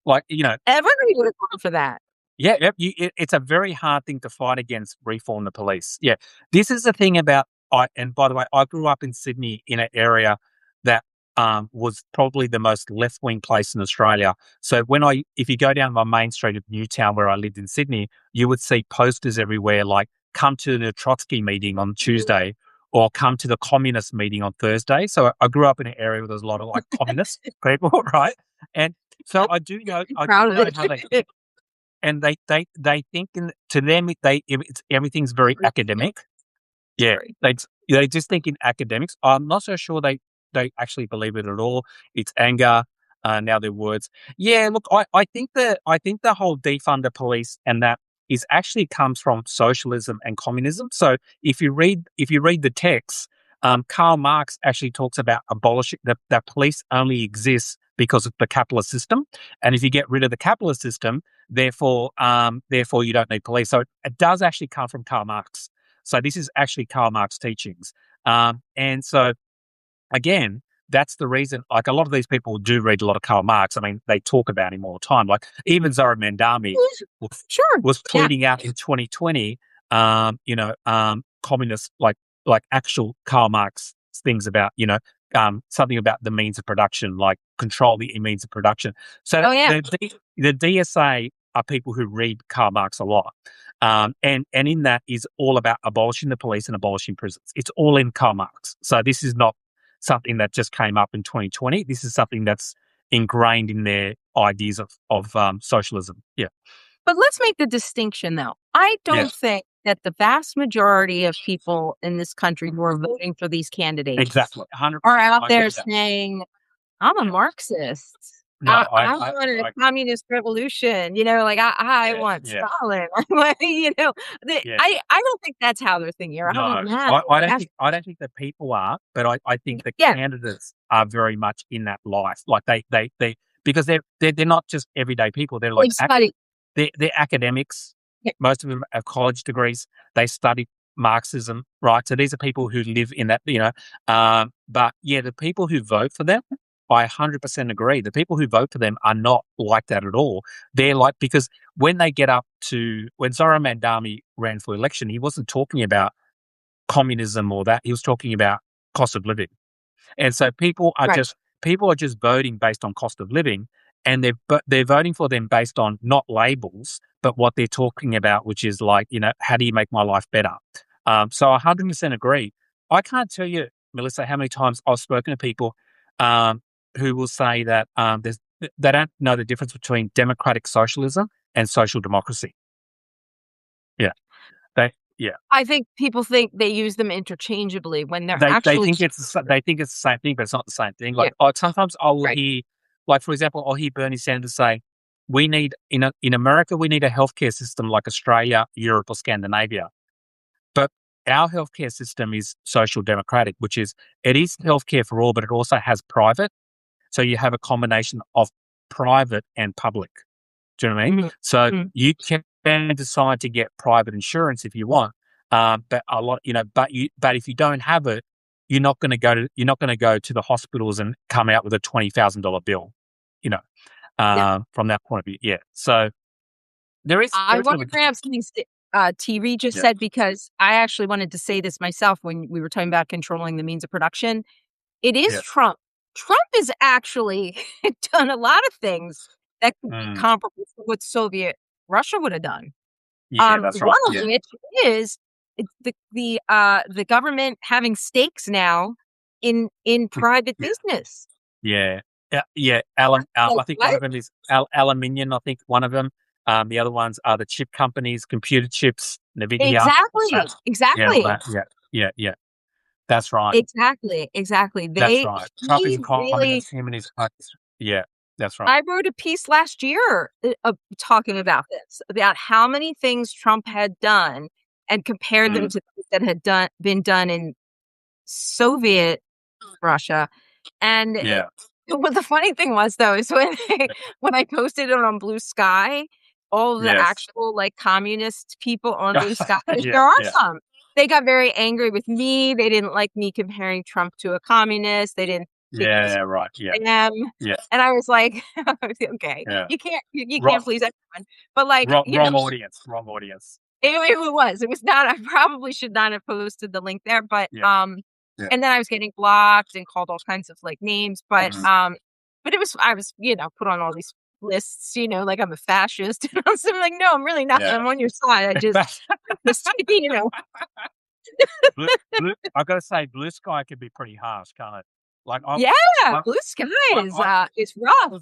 Like, everybody would have gone for that. Yeah, it's a very hard thing to fight against, reform the police. Yeah. This is the thing about, and by the way, I grew up in Sydney in an area that was probably the most left-wing place in Australia. So if you go down my main street of Newtown where I lived in Sydney, you would see posters everywhere like, come to the Trotsky meeting on Tuesday or come to the communist meeting on Thursday. So I grew up in an area where there's a lot of like communist people, right? And so I do know how they think. And they think to them everything's very academic. Yeah, they just think in academics. I'm not so sure they actually believe it at all. It's anger. Now their words. Yeah, look, I think the whole defund the police and that is actually comes from socialism and communism. So if you read the text, Karl Marx actually talks about abolishing that police only exists because of the capitalist system, and if you get rid of the capitalist system, therefore you don't need police. So it does actually come from Karl Marx. So this is actually Karl Marx teachings, and so again, that's the reason. Like a lot of these people do read a lot of Karl Marx. I mean, they talk about him all the time. Like even Zohar Mandami was tweeting out in 2020, communist like actual Karl Marx things about something about the means of production, like control the means of production. So the DSA are people who read Karl Marx a lot. And in that is all about abolishing the police and abolishing prisons. It's all in Karl Marx. So this is not something that just came up in 2020. This is something that's ingrained in their ideas of socialism. Yeah, But let's make the distinction, though. I yeah, don't think that the vast majority of people in this country who are voting for these candidates exactly, are 100%. out I agree there with that. saying, I'm a Marxist. No, I want a communist revolution. Like I yeah, want yeah, Stalin. I want, yeah. I don't think that's how they're thinking. Or how about No, that? I don't think the people are, but I think the Yeah, candidates are very much in that life. Like they because they're not just everyday people. They're like they've studied. they're academics. Yeah, Most of them have college degrees. They study Marxism, right? So these are people who live in that, but yeah, the people who vote for them, I 100% agree. The people who vote for them are not like that at all. They're like, because when they get up to, when Zoran Mandami ran for election, he wasn't talking about communism or that. He was talking about cost of living. And so right. people are just voting based on cost of living, and they're voting for them based on not labels, but what they're talking about, which is like, how do you make my life better? So I 100% agree. I can't tell you, Melissa, how many times I've spoken to people um, who will say that they don't know the difference between democratic socialism and social democracy. Yeah, they yeah. I think people think they use them interchangeably when they're They actually think they think it's the same thing, but it's not the same thing. yeah, Like, sometimes I will right. hear, like, for example, I'll hear Bernie Sanders say, "We need in America, we need a healthcare system like Australia, Europe, or Scandinavia." But our healthcare system is social democratic, which is it is healthcare for all, but it also has private. So you have a combination of private and public. Do you know what I mean? Mhm, So mhm. you can decide to get private insurance if you want, but a lot, but if you don't have it, you're not going to go to the hospitals and come out with a $20,000 bill. You know, Yeah. from that point of view, yeah. So I there is a want little to bit grab different. something T. Reed just Yeah, said because I actually wanted to say this myself when we were talking about controlling the means of production. It is yeah, Trump. Trump has actually done a lot of things that could be mm, comparable to what Soviet Russia would have done. yeah. That's One right. of Yeah, which is the government having stakes now in private yeah, business. yeah, yeah. Like I think one what? of them is aluminium. I think one of them. The other ones are the chip companies, computer chips, Nvidia. So, Exactly. yeah, all Exactly. that. Yeah, yeah, yeah. That's right. Exactly. Exactly. That's right. Trump is He a really communist, him and his punks. Yeah, that's right. I wrote a piece last year talking about this, about how many things Trump had done and compared them Mm, to things that had been done in Soviet Russia. And yeah. what the funny thing was though is when I posted it on Blue Sky, all the Yes. actual like communist people on Blue Sky, which Yeah, there are yeah. some, they got very angry with me. They didn't like me comparing Trump to a communist. They didn't think he Yeah, was yeah, right. Yeah, them. yeah, And I was like, okay, yeah. you Wrong can't please everyone. But like, wrong audience, wrong audience. it was. It was not I probably should not have posted the link there, but, Yeah, yeah. and then I was getting blocked and called all kinds of, like, names, Mm. but it was I was, put on all these lists, like I'm a fascist, and I was like, "No, I'm really not. Yeah. I'm on your side. I just, you know." I gotta say, blue sky can be pretty harsh, can't it? Like, Yeah, I Blue Sky I is rough.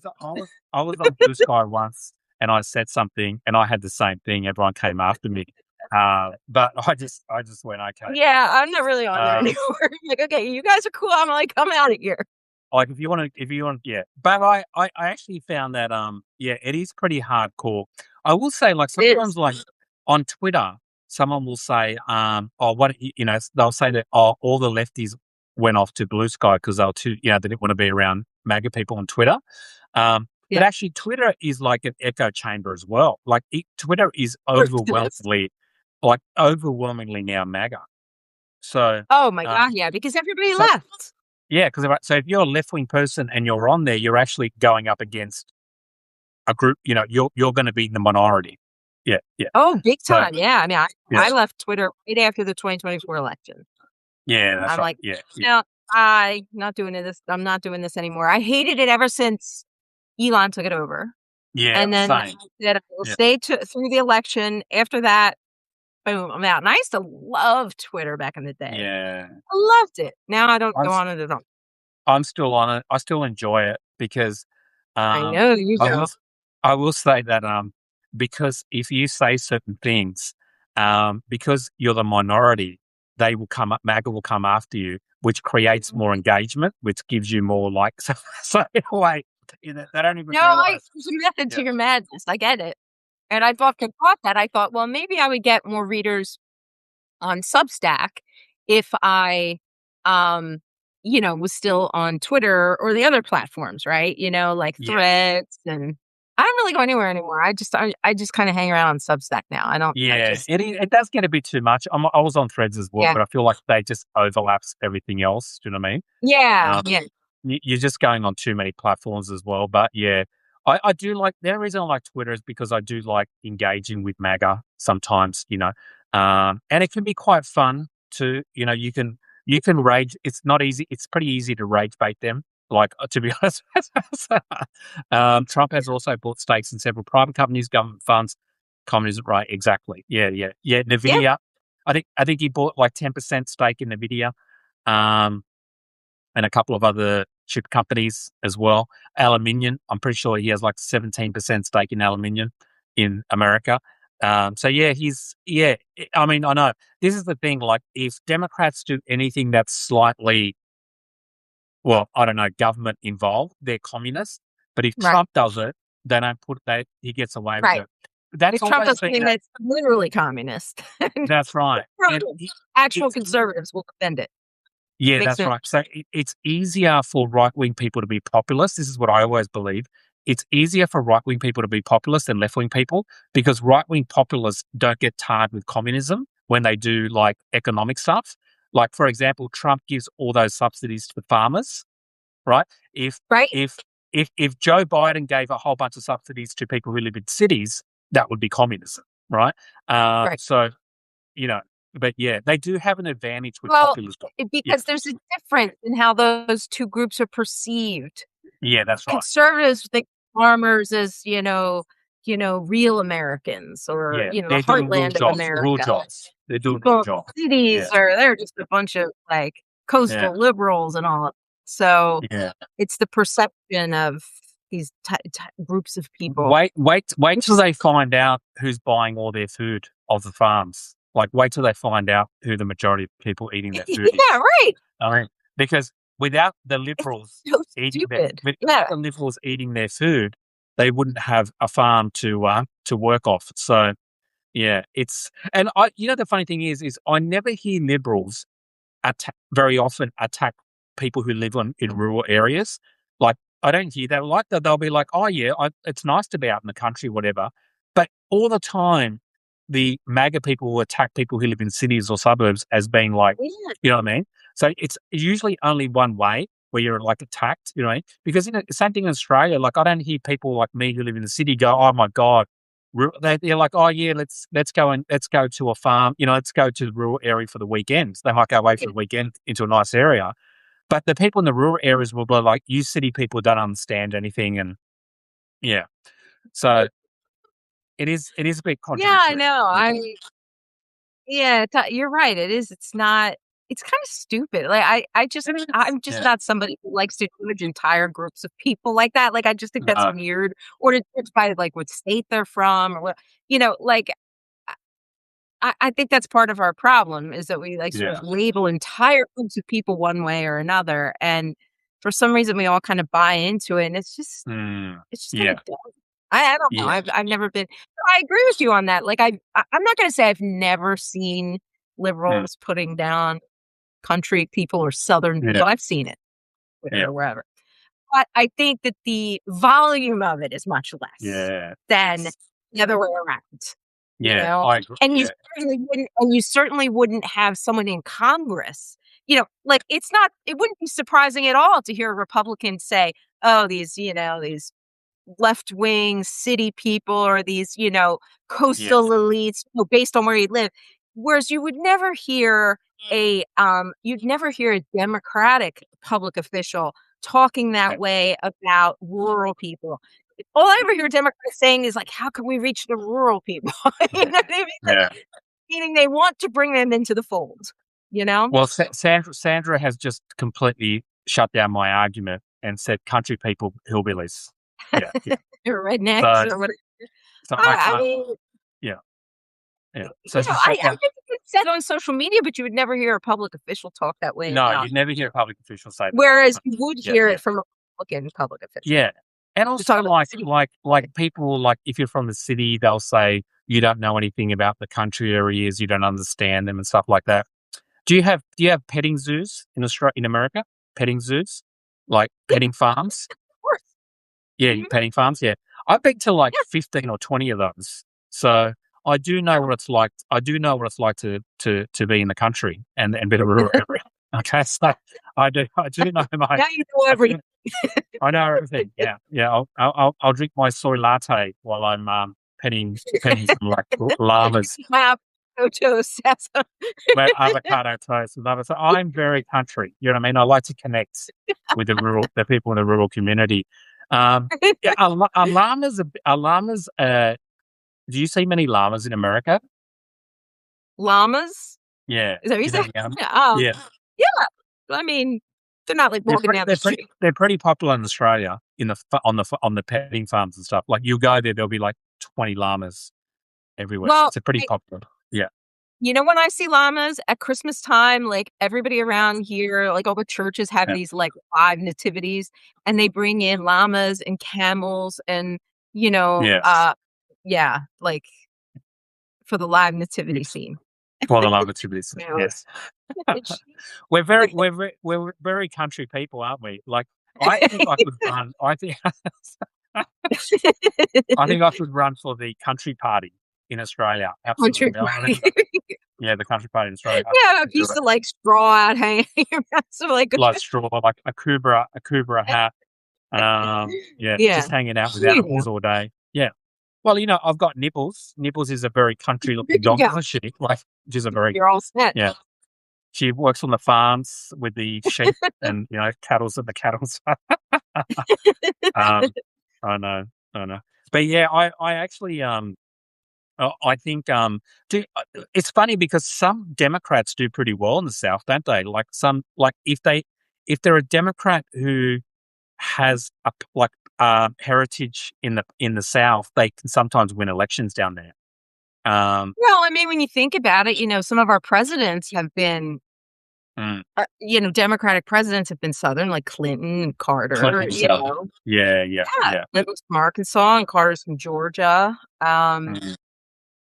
I was on Blue Sky once, and I said something, and I had the same thing. Everyone came after me, but I just went okay. Yeah, I'm not really on there Um, anymore. Like, "Okay, you guys are cool." I'm like, "I'm outta here." like if you want, yeah. But I actually found that yeah, it is pretty hardcore. I will say, like It is. sometimes, like on Twitter, someone will say, oh, they'll say that all the lefties went off to Blue Sky because they were too, they didn't want to be around MAGA people on Twitter. But Yeah, actually, Twitter is like an echo chamber as well. Like Twitter is of course it is. overwhelmingly now MAGA. So, Oh my um, god, yeah, because everybody so left. yeah, because if you're a left wing person and you're on there, you're actually going up against a group. You're going to be in the minority. Yeah, yeah. Oh, big So time, yeah, I mean, yeah, I left Twitter right after the 2024 election. yeah, that's I'm right. like, Yeah, yeah, "No, I'm not doing this anymore." I hated it ever since Elon took it over, yeah. and then I Same. said I will Yeah, stay through the election. After that, boom, I'm out. And I used to love Twitter back in the day. Yeah. I loved it. Now I don't I'm go s on it at all. I'm still on it. I still enjoy it because, I um, know you I will do. s I will say that, because if you say certain things, because you're the minority, they will come up MAGA will come after you, which creates more engagement, which gives you more likes. So in a way, they don't even No, realize. there's a method Yeah. to your madness. I get it. And I've often thought that. I thought, well, maybe I would get more readers on Substack if I, um, was still on Twitter or the other platforms, right? Like Yeah. Threads, and I don't really go anywhere anymore. I just kind of hang around on Substack now. I don't. I Yeah, just it does get a bit too much. I was on Threads as well, yeah but I feel like they just overlaps everything else. Do you know what I mean? yeah Um, yeah you're just going on too many platforms as well. But yeah, I do like the only reason I like Twitter is because I do like engaging with MAGA sometimes, and it can be quite fun to, you can rage. It's not easy. It's pretty easy to rage bait them. Like to be honest, Trump has also bought stakes in several private companies, government funds, communism. Right? Exactly. Yeah, yeah, yeah. yeah. Nvidia. I think he bought like 10% stake in Nvidia. Um, and a couple of other chip companies as well. Aluminium, I'm pretty sure he has like 17% stake in aluminium in America. So yeah, I mean, I know this is the thing. Like, if Democrats do anything that's slightly, well, I don't know, government involved, they're communists. But if Right, Trump does it, they don't put that he gets away with right. it. That's If Trump always does been something that's literally communist, that's right. And actual it's conservatives will defend it. Yeah, Makes that's no right. So it's easier for right wing people to be populist. This is what I always believe. It's easier for right wing people to be populist than left wing people because right wing populists don't get tarred with communism when they do like economic stuff. Like, for example, Trump gives all those subsidies to the farmers, right? If right, if if Joe Biden gave a whole bunch of subsidies to people who live in cities, that would be communism, right? right. So you know, but yeah, they do have an advantage with Well, populism. Yeah, because there's a difference in how those 2 groups are perceived. yeah, that's right. Conservatives think farmers as, real Americans or, Yeah, the they're doing real heartland of jobs, real America. jobs. They're doing real People jobs. in cities Yeah, they're just a bunch of, like, yeah, coastal liberals and all. So, yeah. it's the perception of these groups of people. Wait till they find out who's buying all their food of the farms. Like, wait till they find out who the majority of people eating their food Yeah, is. right. I mean, because without the It's liberals so eating their stupid. without Yeah. the liberals eating their food, they wouldn't have a farm to work off. So yeah, it's and the funny thing is I never hear liberals very often attack people who live in rural areas. Like, I don't hear that. Like that, they'll be like, "Oh yeah, it's nice to be out in the country, whatever." But all the time, the MAGA people will attack people who live in cities or suburbs as being like, Yeah. you know what I mean? So it's usually only one way where you're like attacked, because same thing in Australia. Like, I don't hear people like me who live in the city go, "Oh my god." They're like, "Oh yeah, let's go to a farm, let's go to the rural area for the weekend." They might go away for the weekend into a nice area, but the people in the rural areas will be like, "You city people don't understand anything," and yeah, so it is a bit Yeah, I contradictory. know. Yeah, Yeah, you're right. It is. It's not. It's kind of stupid. Like it is. I'm just Yeah, not somebody who likes to judge entire groups of people like that. Like I just think that's no, weird. Or to judge by like what state they're from or what. Like I think that's part of our problem is that we like sort yeah, of label entire groups of people one way or another, and for some reason we all kind of buy into it, and it's just kind of yeah, dumb. I don't know. yeah, I've never been. I agree with you on that. Like I'm not going to say I've never seen mm, liberals putting down country people or Southern yeah, people. I've seen it, Twitter yeah, or wherever. But I think that the volume of it is much less yeah, than the other way around, you yeah. know? I agree. And Yeah, you certainly wouldn't have someone in Congress, like it wouldn't be surprising at all to hear a Republican say, "Oh, these left wing city people or these, yeah, coastal elites, based on where you live." Whereas you'd never hear a Democratic public official talking that yeah, way about rural people. All I ever hear Democrats saying is like, "How can we reach the rural people?" You know what I mean? Like, yeah, meaning they want to bring them into the fold, you know? Well, Sandra has just completely shut down my argument and said country people hillbillies. Yeah, yeah. Or rednecks So or whatever. so I I can't. mean, Yeah, yeah. So she I shut down. think it's said on social media, but you would never hear a public official talk that way No, about. you'd never hear a public official say that. Whereas you would Yeah, hear it from a Republican public official. yeah. And Just also, talking about like people, like if you're from the city, they'll say you don't know anything about the country areas, you don't understand them and stuff like that. Do you have petting zoos in America? Petting zoos, like yeah, petting farms? of course. Yeah, Mhm. petting farms. Yeah, I've been to like Yeah. 15 or 20 of those, so I do know what it's like. I do know what it's like to be in the country and be a rural area. Okay, so I do know my Now you know I every do I know everything. Yeah, yeah. I'll drink my soy latte while I'm petting some like llamas. my photos. My avocado toast with lava. So I'm very country. You know what I mean? I like to connect with the people in the rural community. Yeah, are llamas. Do you see many llamas in America? Llamas? Yeah, Is that what you you know said? the animal. Yeah. Yeah, Yeah. I mean, they're not like walking down the street. they're pretty popular in Australia in on the petting farms and stuff. Like you go there, there'll be like 20 llamas everywhere. Well, It's a pretty popular. Yeah, you know, when I see llamas at Christmas time, like everybody around here, like all the churches have yeah, these like live nativities and they bring in llamas and camels and, yes. yeah, like for the live nativity scene. For the love of activities, Yeah. yes. We're very country people, aren't we? Like, I think I could run I think I think I could run for the country party in Australia, Country absolutely. I party. reckon yeah, the country party in Australia, I Yeah, a could do piece it. of like straw out hanging around. So like, Like straw, like a Kubra hat, yeah, yeah. just hanging out with You know, animals all day. Yeah. Well, I've got Nibbles. Nibbles is a very country there looking you dog, go. isn't she? Like, she's a very You're all set. yeah. She works on the farms with the sheep and, cattles and the cattles. Um, I know, I know. But yeah, I actually, I think, it's funny because some Democrats do pretty well in the South, don't they? Like if they're a Democrat who has heritage in the South, they can sometimes win elections down there. Well, I mean, when you think about it, some of our presidents have been, Mm, Democratic presidents have been Southern, like Clinton and Carter, Clinton himself. Yeah, yeah, Yeah, yeah. Clinton's from Arkansas and Carter's from Georgia. Mm,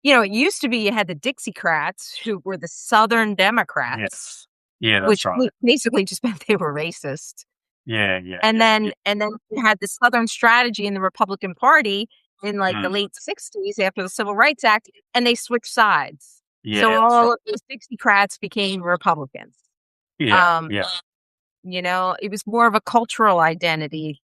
It used to be you had the Dixiecrats who were the Southern Democrats, yes. Yeah, that's which right. basically just meant they were racist. Yeah, yeah, And yeah, then yeah. and then you had the Southern strategy in the Republican Party in, like, the Mm, late '60s after the Civil Rights Act, and they switched sides. So yeah, that's right. all of those Dixiecrats became Republicans. Yeah, Um, yeah, it was more of a cultural identity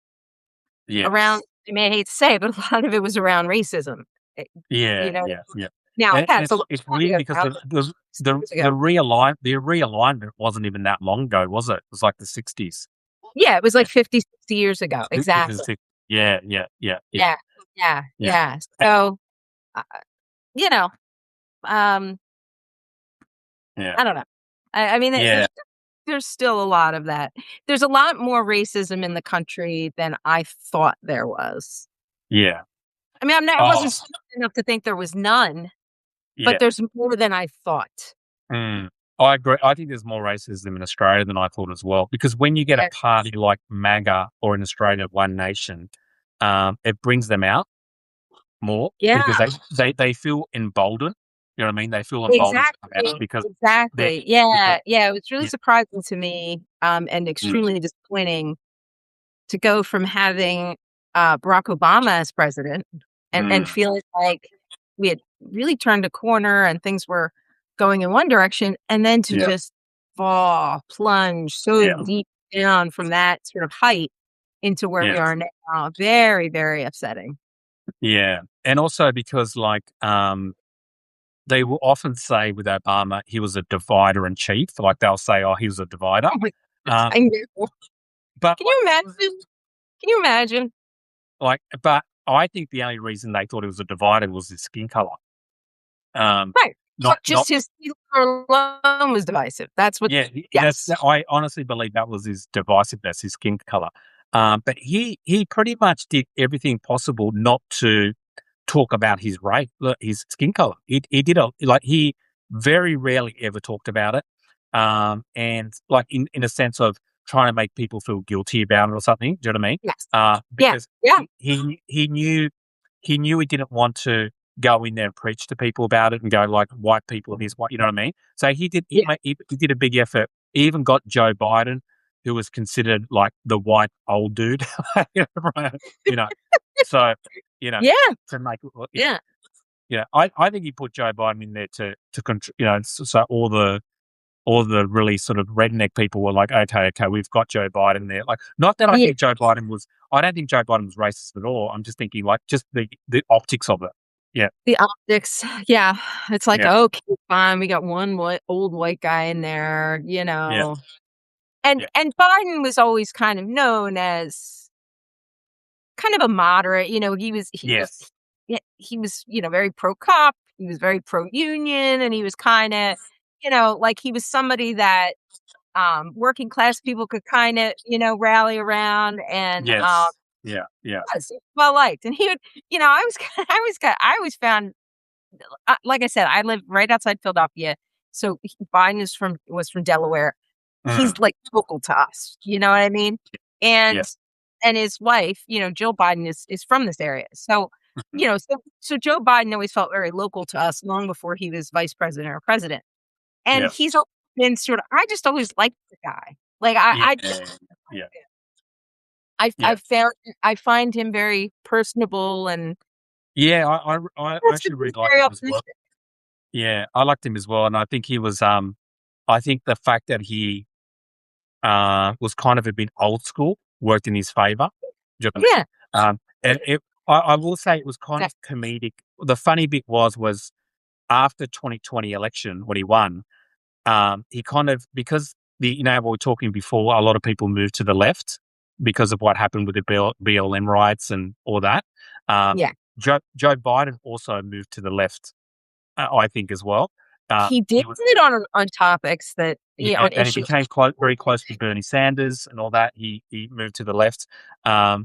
around, yes. I mean, I hate to say it, but a lot of it was around racism. It you Yeah, know? yeah, yeah. Now, And yeah, so it's weird because around the years the ago. realignment wasn't even that long ago, was it? It was like the 60s. Yeah, it was like Yeah. 50, 60 years ago. It was Exactly. yeah, yeah, yeah, yeah, Yeah. Yeah, yeah. yeah. Uh, So, uh, you know, um, yeah, I don't know. I mean, yeah, there's still a lot of that. There's a lot more racism in the country than I thought there was. yeah. I mean, I Oh, wasn't stupid enough to think there was none, but yeah. there's more than I thought. Mm. I agree. I think there's more racism in Australia than I thought as well, because when you get a Yeah. party like MAGA or in Australia, One Nation, it brings them out more Yeah, because they feel emboldened. You know what I mean? They feel emboldened to come exactly, out they're exactly. because Yeah, yeah, it was really yeah, surprising to me, and mm, extremely disappointing to go from having, Barack Obama as president and mm, feeling like we had really turned a corner and things were going in one direction, and then to yeah, just plunge so yeah, deep down from that sort of height into where we yeah, are now. Very, very upsetting. yeah, and also because they will often say with Obama he was a divider in chief. Like they'll say, "Oh, he was a divider," Oh my goodness, um, I know. but Can you imagine? Can you imagine? but I think the only reason they thought he was a divider was his skin color. Um, Right. not just his alone was divisive. That's what. yeah, Yes. I honestly believe that was his divisiveness, his skin color. But he pretty much did everything possible not to talk about his race, his skin color. He did he very rarely ever talked about it, and like in a sense of trying to make people feel guilty about it or something. Do you know what I mean? Yes. Yeah. Because Yeah. he knew he didn't want to go in there and preach to people about it and go like white people and this white, you know what I mean? So Yeah. he did a big effort. He even got Joe Biden, who was considered like the white old dude, you know, right? You know, so you know Yeah. to make it, Yeah. I think he put Joe Biden in there to so all the really sort of redneck people were like, okay, we've got Joe Biden there. Like, not that Yeah. I don't think Joe Biden was racist at all. I'm just thinking like just the optics of it. Yeah, The optics. Yeah. It's like, yeah, okay, fine. We got one old white guy in there, yeah, And yeah, Biden was always kind of known as kind of a moderate, yes, he was, very pro cop, he was very pro union, and he was kind of, like he was somebody that working class people could kind of, rally around and yes, yeah, yeah, was well liked. And he would, I was I always found like I said, I live right outside Philadelphia. So Biden was from Delaware. mm, He's like local to us. You know what I mean? And yeah, his wife, Jill Biden is from this area. So, mhm, so Joe Biden always felt very local to us long before he was vice president or president. And yeah, he's always been I just always liked the guy. Like yeah, I yeah, I yeah. found I find him very personable and Yeah, I actually really liked very him as well. optimistic. Yeah, I liked him as well, and I think he was. I think the fact that he was kind of a bit old school worked in his favor. Do you know what Yeah. I mean? And I will say it was kind of comedic. The funny bit was after 2020 election when he won, he kind of because we were talking before, a lot of people moved to the left because of what happened with the BLM riots and all that. Um, Yeah. Joe Biden also moved to the left, I think as well. He did He was it on topics that, yeah, on and he issues. became very close to Bernie Sanders and all that. He moved to the left.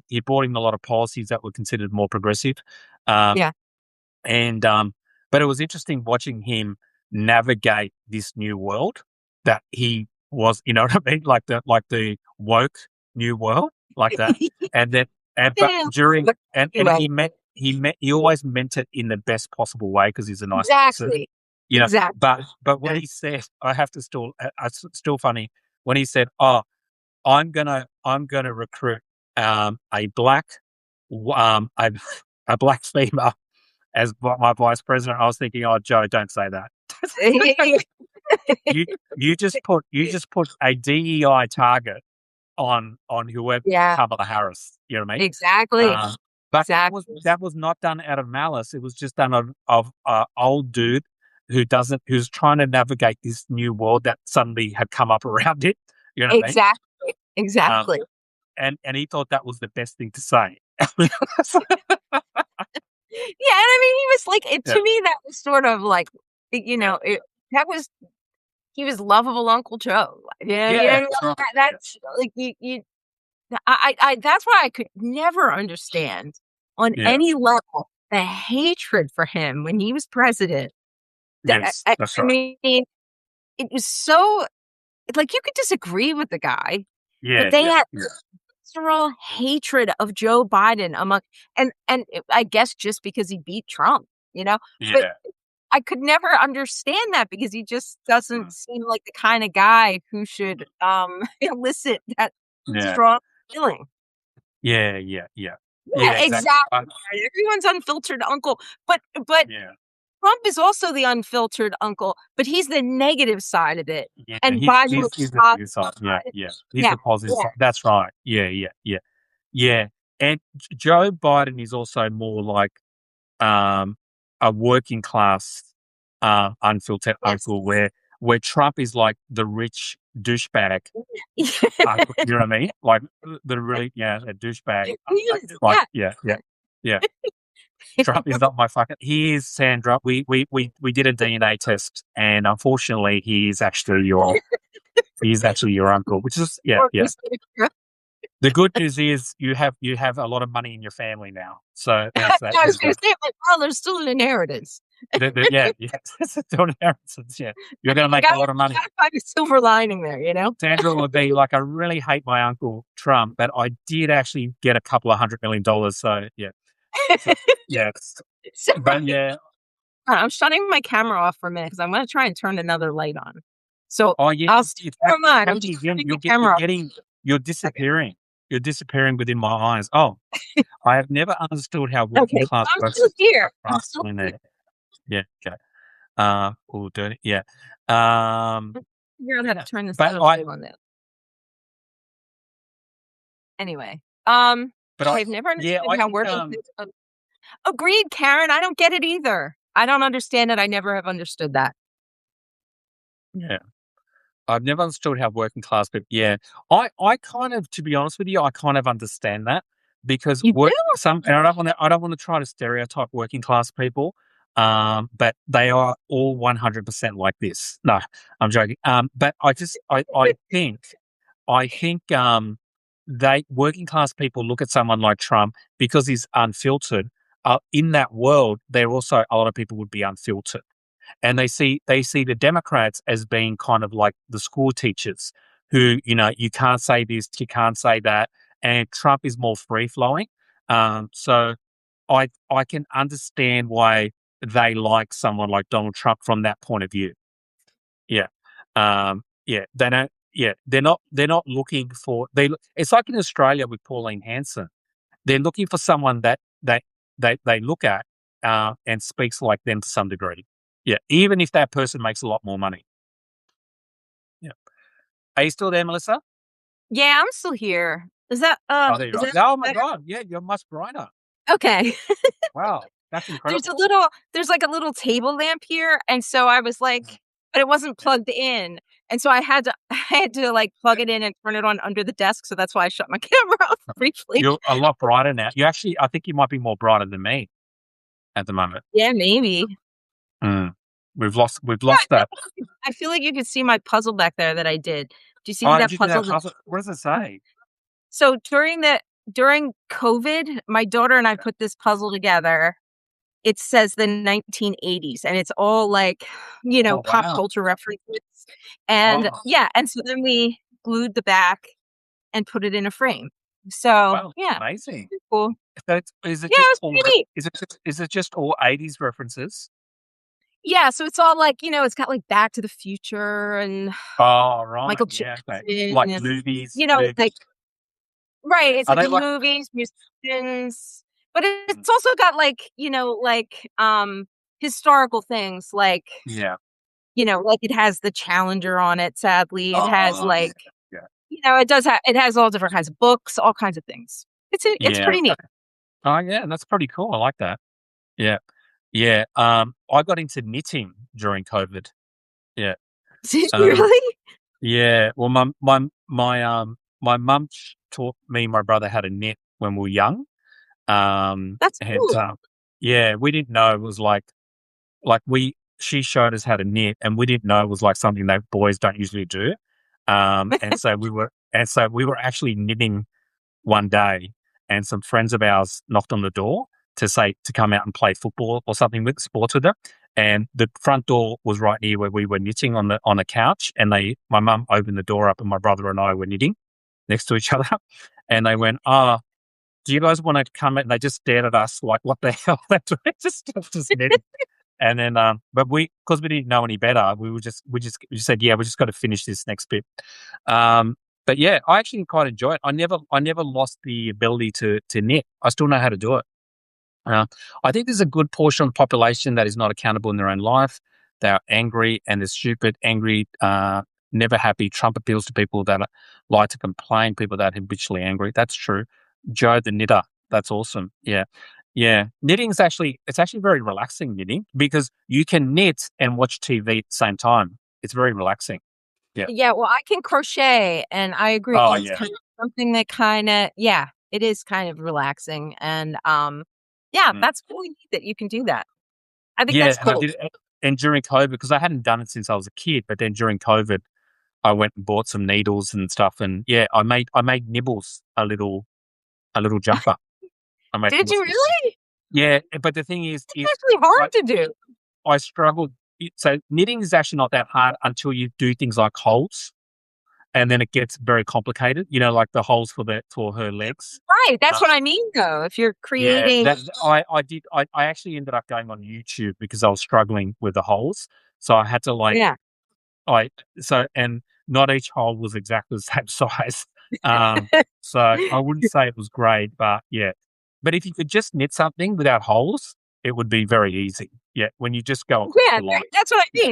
He brought in a lot of policies that were considered more progressive. Um, Yeah. and but it was interesting watching him navigate this new world that he was, you know what I mean, like the woke new world, like that. And then and but Yeah. during But and anyway, he always meant it in the best possible way because he's a nice person. exactly. You know, Exactly. but when he said, I have to still, it's still funny when he said, "Oh, I'm gonna recruit a black, a, a black female as my vice president." I was thinking, "Oh, Joe, don't say that. you you just put a DEI target on whoever Yeah, Kamala Harris. You know what I mean?" exactly. Uh, but Exactly. that was not done out of malice. It was just done of old dude who's trying to navigate this new world that suddenly had come up around it. You know what I mean? Exactly. Um, Exactly. and he thought that was the best thing to say. Yeah, and I mean, he was like Yeah, to me, that was sort of like, that was he was lovable Uncle Joe. yeah, that's right. Yeah, That's like that's why I could never understand on yeah, any level the hatred for him when he was president. yes, that's I right. mean, it was so like you could disagree with the guy, but Yeah, they yeah, had yeah, visceral hatred of Joe Biden among I guess just because he beat Trump, but yeah, I could never understand that because he just doesn't mm, seem like the kind of guy who should elicit that yeah, strong feeling. yeah, yeah, yeah, Yeah, yeah, exactly. exactly. Right. Everyone's unfiltered uncle, but Yeah, Trump is also the unfiltered uncle, but he's the negative side of it, yeah. and Biden was He's the the positive negative side. Yeah, side. yeah. He's Yeah, the positive yeah, side. That's right. Yeah, yeah, yeah, yeah. And Joe Biden is also more like um, a working class, unfiltered yes. uncle, where Trump is like the rich douchebag uncle. You know what I mean? Like the really, yeah, a douchebag. He is, Like yeah. yeah, yeah, yeah, Trump is not my fucking. He is Sandra. We did a DNA test, and unfortunately, he's actually your uncle. Which is yeah, Or yeah. The good news is you have a lot of money in your family now, so that's that. I was There's going that. to say, like, well, there's still an inheritance. Yeah, yeah. It's a inheritance. Yeah, you're going to I make a got lot of money. to find a silver lining there, Sandra would be like, I really hate my uncle Trump, but I did actually get a couple of $100 million. So yeah, so yeah, So, but yeah, I'm shutting my camera off for a minute because I'm going to try and turn another light on. So oh yeah, I'll stay have never mind. I'm tell me just again. turning the camera off. You're Okay. disappearing. You're disappearing within my eyes. Oh, I have never understood how working Okay. class I'm works. still here. I'm Class still in here. there. Yeah. Okay. All dirty. Yeah. Um. Figure out how to Yeah. turn this But other I. light on there. Anyway, But I. I've never Yeah. understood I how think. working agreed, Karen. I don't get it either. I don't understand it. I never have understood that. Yeah. I've never understood how working class people. Yeah, I kind of, to be honest with you, I kind of understand that because You do? work some, and I don't want to try to stereotype working class people, but they are all 100% like this. No, I'm joking. But I think they working class people look at someone like Trump because he's unfiltered. In that world, there also a lot of people would be unfiltered and they see the Democrats as being kind of like the school teachers who you can't say this, you can't say that, and Trump is more free flowing. So I can understand why they like someone like Donald Trump from that point of view. Yeah, yeah, they don't. Yeah, they're not looking for they. It's like in Australia with Pauline Hanson. They're looking for someone that they look at and speaks like them to some degree. Yeah, even if that person makes a lot more money. Yeah. Are you still there, Melissa? Yeah, I'm still here. Oh, there you Is are. that Oh my better? God. Yeah, you're much brighter. Okay. Wow, that's There's a incredible. little there's like a little table lamp here, and so I was Mhm. like, but it wasn't Yeah. plugged in. And so I had to I had to like plug Yeah. it in and turn it on under the desk. So that's why I shut my camera off briefly. You're a lot brighter now. I think you might be more brighter than me at the moment. Yeah, maybe. Mm. We've lost Yeah, that. I feel like you could see my puzzle back there that I did. Do you see Oh, did that you do that puzzle that puzzle? What does it say? so during COVID, my daughter and I Yeah. put this puzzle together. It says the 1980s, and it's all, like, Oh, pop wow. culture references, and Oh, yeah, and so then we glued the back and put it in a frame. So, wow. yeah, Amazing. pretty cool. So is it Yeah, it just was all pretty neat. is it just all 80s references? Yeah, so it's all, like, it's got, like, Back to the Future and Oh, right. Michael Yeah, okay. Jackson Like and, movies like movies. right, it's Are like they like movies, musicians, but mm, it's also got, like, historical things, yeah. like it has the Challenger on it, sadly. It has, Oh, yeah, like, yeah. it has all different kinds of books, all kinds of things. It's Yeah, pretty neat. okay. Oh, yeah, that's pretty cool, I like that. Yeah. Yeah, I got into knitting during COVID. Yeah. Did you Um, really? yeah, well, my mum taught me and my brother how to knit when we were young, That's and, cool. yeah, we didn't know it was like we she showed us how to knit and we didn't know it was like something that boys don't usually do. And so we were actually knitting one day and some friends of ours knocked on the door to say to come out and play football or something with sports with them. And the front door was right near where we were knitting on the couch. And my mum opened the door up and my brother and I were knitting next to each other. And they went, "Oh, do you guys want to come?" And they just stared at us like, "What the hell?" They just stopped us knitting. And then, but because we didn't know any better, we said, yeah, we just got to finish this next bit. Um, but yeah, I actually quite enjoy it. I never lost the ability to knit. I still know how to do it. Uh, I think there's a good portion of the population that is not accountable in their own life. They're angry and they're stupid, angry, never happy. Trump appeals to people that like to complain, people that are habitually angry. That's true. Joe the knitter, that's awesome. Yeah. Yeah. It's actually very relaxing knitting because you can knit and watch TV at the same time. It's very relaxing. Yeah. Yeah, well, I can crochet, and I agree. Oh It's yeah. kind of something that kinda yeah, it is kind of relaxing, and, Yeah, Mm. that's really neat that you can do that. I think Yeah, that's and I cool. did it and during COVID, because I hadn't done it since I was a kid, but then during COVID, I went and bought some needles and stuff, and yeah, I made Nibbles a little jumper. I made Did Nibbles you a little jumper. really? Yeah, but the thing It's is actually I hard to do. I struggled. So knitting is actually not that hard until you do things like holes, and then it gets very complicated. You know, like the holes for her legs. Right, that's Uh, what I mean, though. If you're yeah, creating that I actually ended up going on YouTube because I was struggling with the holes, so I had to like yeah. I so and not each hole was exactly the same size. Um, so I wouldn't say it was great, but yeah. But if you could just knit something without holes, it would be very easy. Yeah, when you just go across Yeah, the line. that's what I Yeah.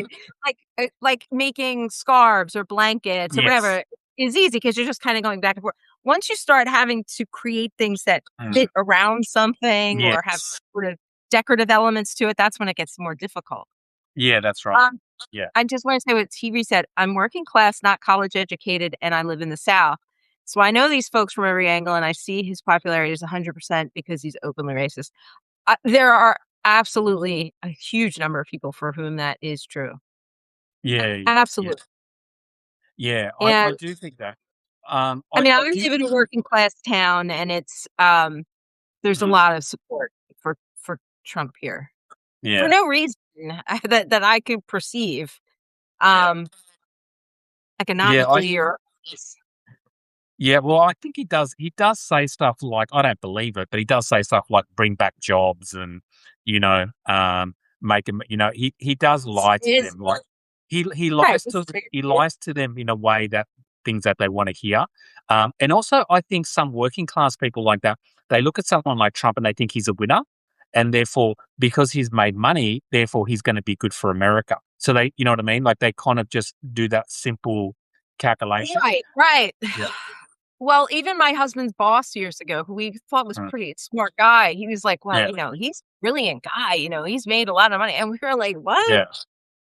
mean. Like making scarves or blankets or Yes. whatever is easy because you're just kinda going back and forth. Once you start having to create things that Mm. fit around something or have Yes. sort of decorative elements to it, that's when it gets more difficult. Yeah, that's right. Um, Yeah. I just wanna say what TV said, "I'm working class, not college educated, and I live in the South." So I know these folks from every angle, and I see his popularity is 100% because he's openly racist. There are absolutely a huge number of people for whom that is true. Yeah, yeah, Absolutely. yeah. I And do think that. I mean, I I do. live in a working class town and it's there's a Mhm. lot of support for Trump here. For Yeah, no reason that I could perceive yeah, um yeah. economically or Yeah, well, I think he does. He does say stuff like, I don't believe it, but he does say stuff like bring back jobs and, you know, make them. You know, he does lie to is them. Like he right. he lies to them in a way that things that they want to hear. And also, I think some working class people like that, they look at someone like Trump and they think he's a winner, and therefore because he's made money, therefore he's going to be good for America. So they, you know what I mean? Like they kind of just do that simple calculation. Right, right. Yeah. Well, even my husband's boss years ago, who we thought was Mm. pretty smart guy, he was like, "Well, Yeah. he's a brilliant guy, he's made a lot of money." And we were like, "What?" Yeah.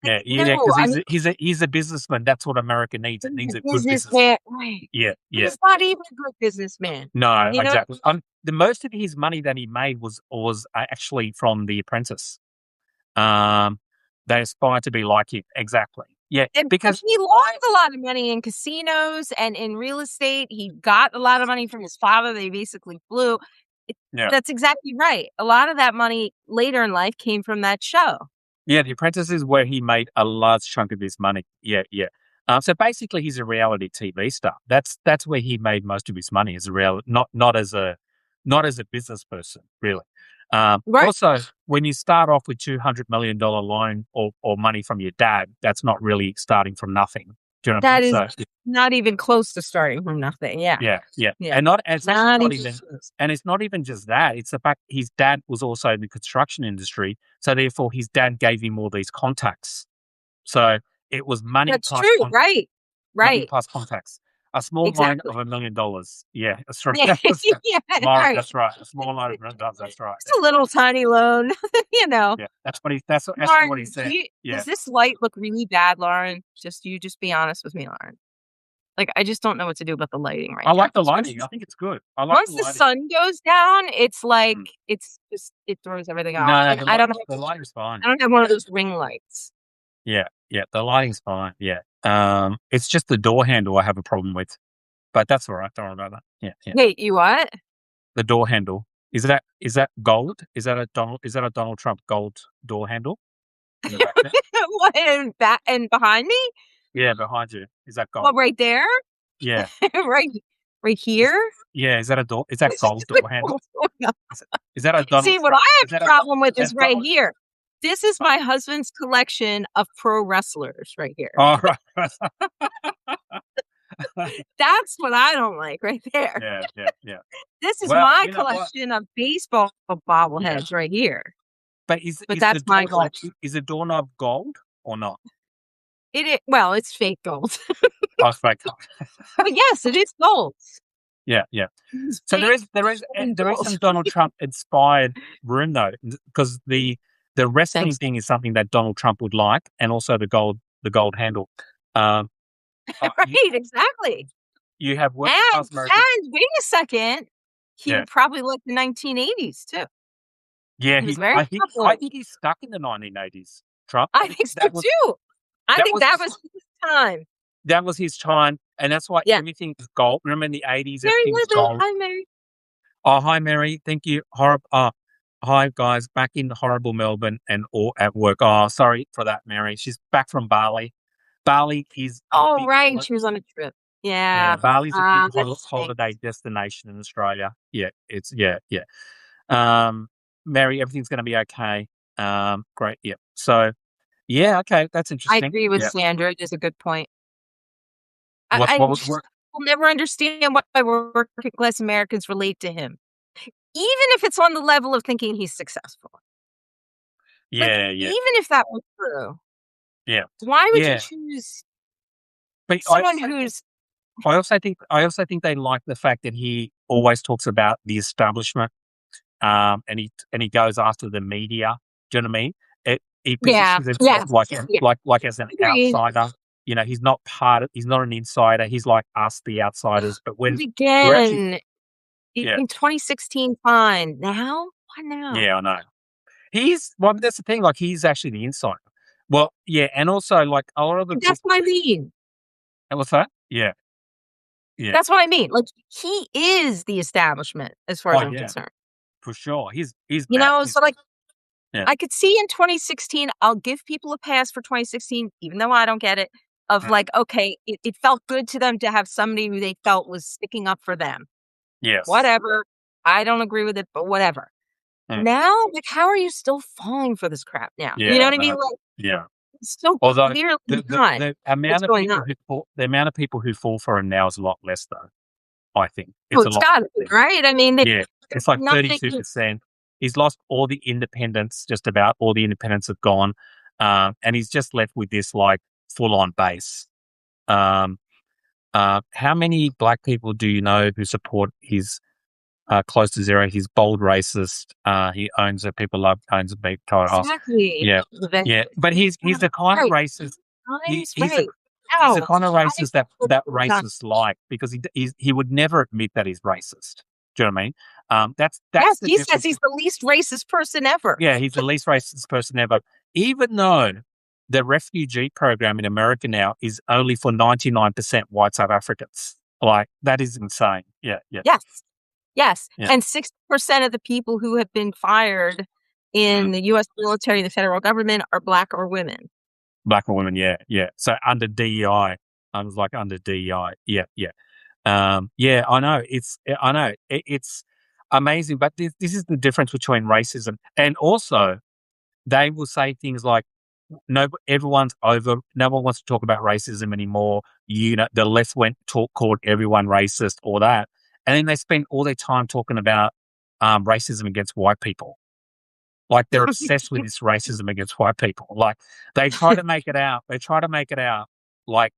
Like, Yeah, no, because I mean, he's a businessman, that's what America needs, it he's needs a a good business. businessman, right. Yeah, yeah. He's not even a good businessman. No, You know exactly. The most of his money that he made was actually from The Apprentice. Um, they aspire to be like him, exactly. Yeah, and because he lost a lot of money in casinos and in real estate. He got a lot of money from his father, they basically blew. It yeah. That's exactly right. A lot of that money later in life came from that show. Yeah, The Apprentice is where he made a large chunk of his money. Yeah, yeah. So basically, he's a reality TV star. That's where he made most of his money as a real, not as a business person, really. Right. Also, when you start off with $200 million loan or money from your dad, that's not really starting from nothing. Do you know what I mean? That is So not even close to starting from nothing. Yeah. yeah, yeah, Yeah. and not and it's actually Not not even even, close. and it's not even just that. It's the fact his dad was also in the construction industry, so therefore his dad gave him all these contacts. So it was That's true. Right. money Right. plus contacts. A small loan of Exactly. $1 million. Yeah, that's right. Yeah. Yeah. Lauren, Right. that's right. A small loan of $1 million. That's right. It's a little tiny loan, Yeah, that's actually what he Lauren, said. Yeah. does this light look really bad, Lauren? Just be honest with me, Lauren. Like, I just don't know what to do about the lighting right I now. like the 'Cause lighting. I think it's good. I like the once the lighting. sun goes down, it's like Mm. it throws everything off. No, And the lighting's fine. I don't have one of those ring lights. Yeah, yeah, the lighting's fine. Yeah. It's just the door handle I have a problem with, but that's all right. Don't worry about that. Yeah, yeah. Wait, you what? The door handle. Is that gold? Is that a Donald Trump gold door handle in the back there? What, and behind me? Yeah, behind you. Is that Well, gold? right there? Yeah. Right right Is here? yeah, is that gold door handle? What's going on? Is that a Donald See, what Trump? I have Is that a a problem with is that's right Donald here. This is my husband's collection of pro wrestlers right here. Oh, right. That's what I don't like right there. Yeah, yeah, yeah. This is Well, my you know what? collection of baseball Yeah. bobbleheads right here, But but is the that's my doorknob collection. is the doorknob gold or not? Well, it's fake gold, Oh, it's fake. but yes, it is gold. Yeah, yeah. It's So fake there is gold. some Donald Trump inspired room though, because the wrestling Thanks. thing is something that Donald Trump would like, and also the gold handle. Um, Right, exactly. you have working And class American. wait a second, he Yeah. would probably like the 1980s too. Yeah, He was he very I popular. think he's stuck in the 1980s, Trump. I I think think so that was too. I that think was that his was his time. that was his time, and that's why Yeah. everything's gold. Remember in the '80s, Mary everything's Lizzie, gold. hi, Mary. Oh, hi, Mary. Thank you. Hi, guys. Back in horrible Melbourne and all at work. Oh, sorry for that, Mary. She's back from Bali. Bali is a Oh, big right, she was on a trip. yeah, Yeah. Bali's a big That holiday stinks. destination in Australia. Yeah, it's yeah. Um, Mary, everything's going to be okay. Great. Yeah. So yeah, okay, that's I interesting. agree with Yeah. Sandra, it is a good point. I What was just what? will never understand why working class Americans relate to him, even if it's on the level of thinking he's successful. Like, Yeah. even if that were true, Yeah. why would you Yeah. choose But someone who's I also think they like the fact that he always talks about the establishment, and he goes after the media. Do you know what I mean? He yeah, positions himself yes, like yeah, like as an agreed. outsider. He's not he's not an insider. He's like us, the outsiders. But when we're actually, Again, yeah, in 2016, fine. Now? Why now? yeah, I know. But that's the thing. Like he's actually the insider. Well, yeah, and also like a lot of the That's what I mean. and what's that? Yeah, yeah. That's what I mean. Like, he is the establishment as far Oh as I'm yeah, concerned. for sure. He's You bad. know, so, like, Yeah. I could see in 2016, I'll give people a pass for 2016, even though I don't get it, of Mhm. like, okay, it felt good to them to have somebody who they felt was sticking up for them. Yes. Whatever. I don't agree with it, but whatever. Mm. Now, like, how are you still falling for this crap now? You know Yeah, what I mean? no. Like, Yeah. it's so Although clearly the not the what's amount of going on. people who fall for him now is a lot less though, I think. Oh, It's a it's lot gotta be, less. right? I mean, Yeah. there's It's like nothing. 32%. He's lost all the independents, just about all the independents have gone. And he's just left with this like full on base. Um, how many black people do you know who support his close to zero? He's bold racist. He owns a people love owns a big tower house. Exactly. Yeah, yeah. But he's the kind of Right. racist. Nice, He's right. the No. kind of I racist that done. racists like because he would never admit that he's racist. Do you know what I mean? Yes, That's the he says difference. he's the least racist person ever. Yeah, he's the least racist person ever. Even though the refugee program in America now is only for 99% white South Africans. Like that is insane. Yeah, yeah, Yes. Yes, yeah. and 60% of the people who have been fired Mm. in the US military, the federal government, are Black or women. Black women, yeah, yeah. So under DEI, I was like under DEI, yeah, yeah, yeah. I know it's amazing, but this is the difference between racism and also they will say things like, "No, everyone's over. No one wants to talk about racism anymore." The left called everyone racist or that, and then they spend all their time talking about racism against white people. Like they're obsessed with this racism against white people. Like they try to make it out. They try to make it out like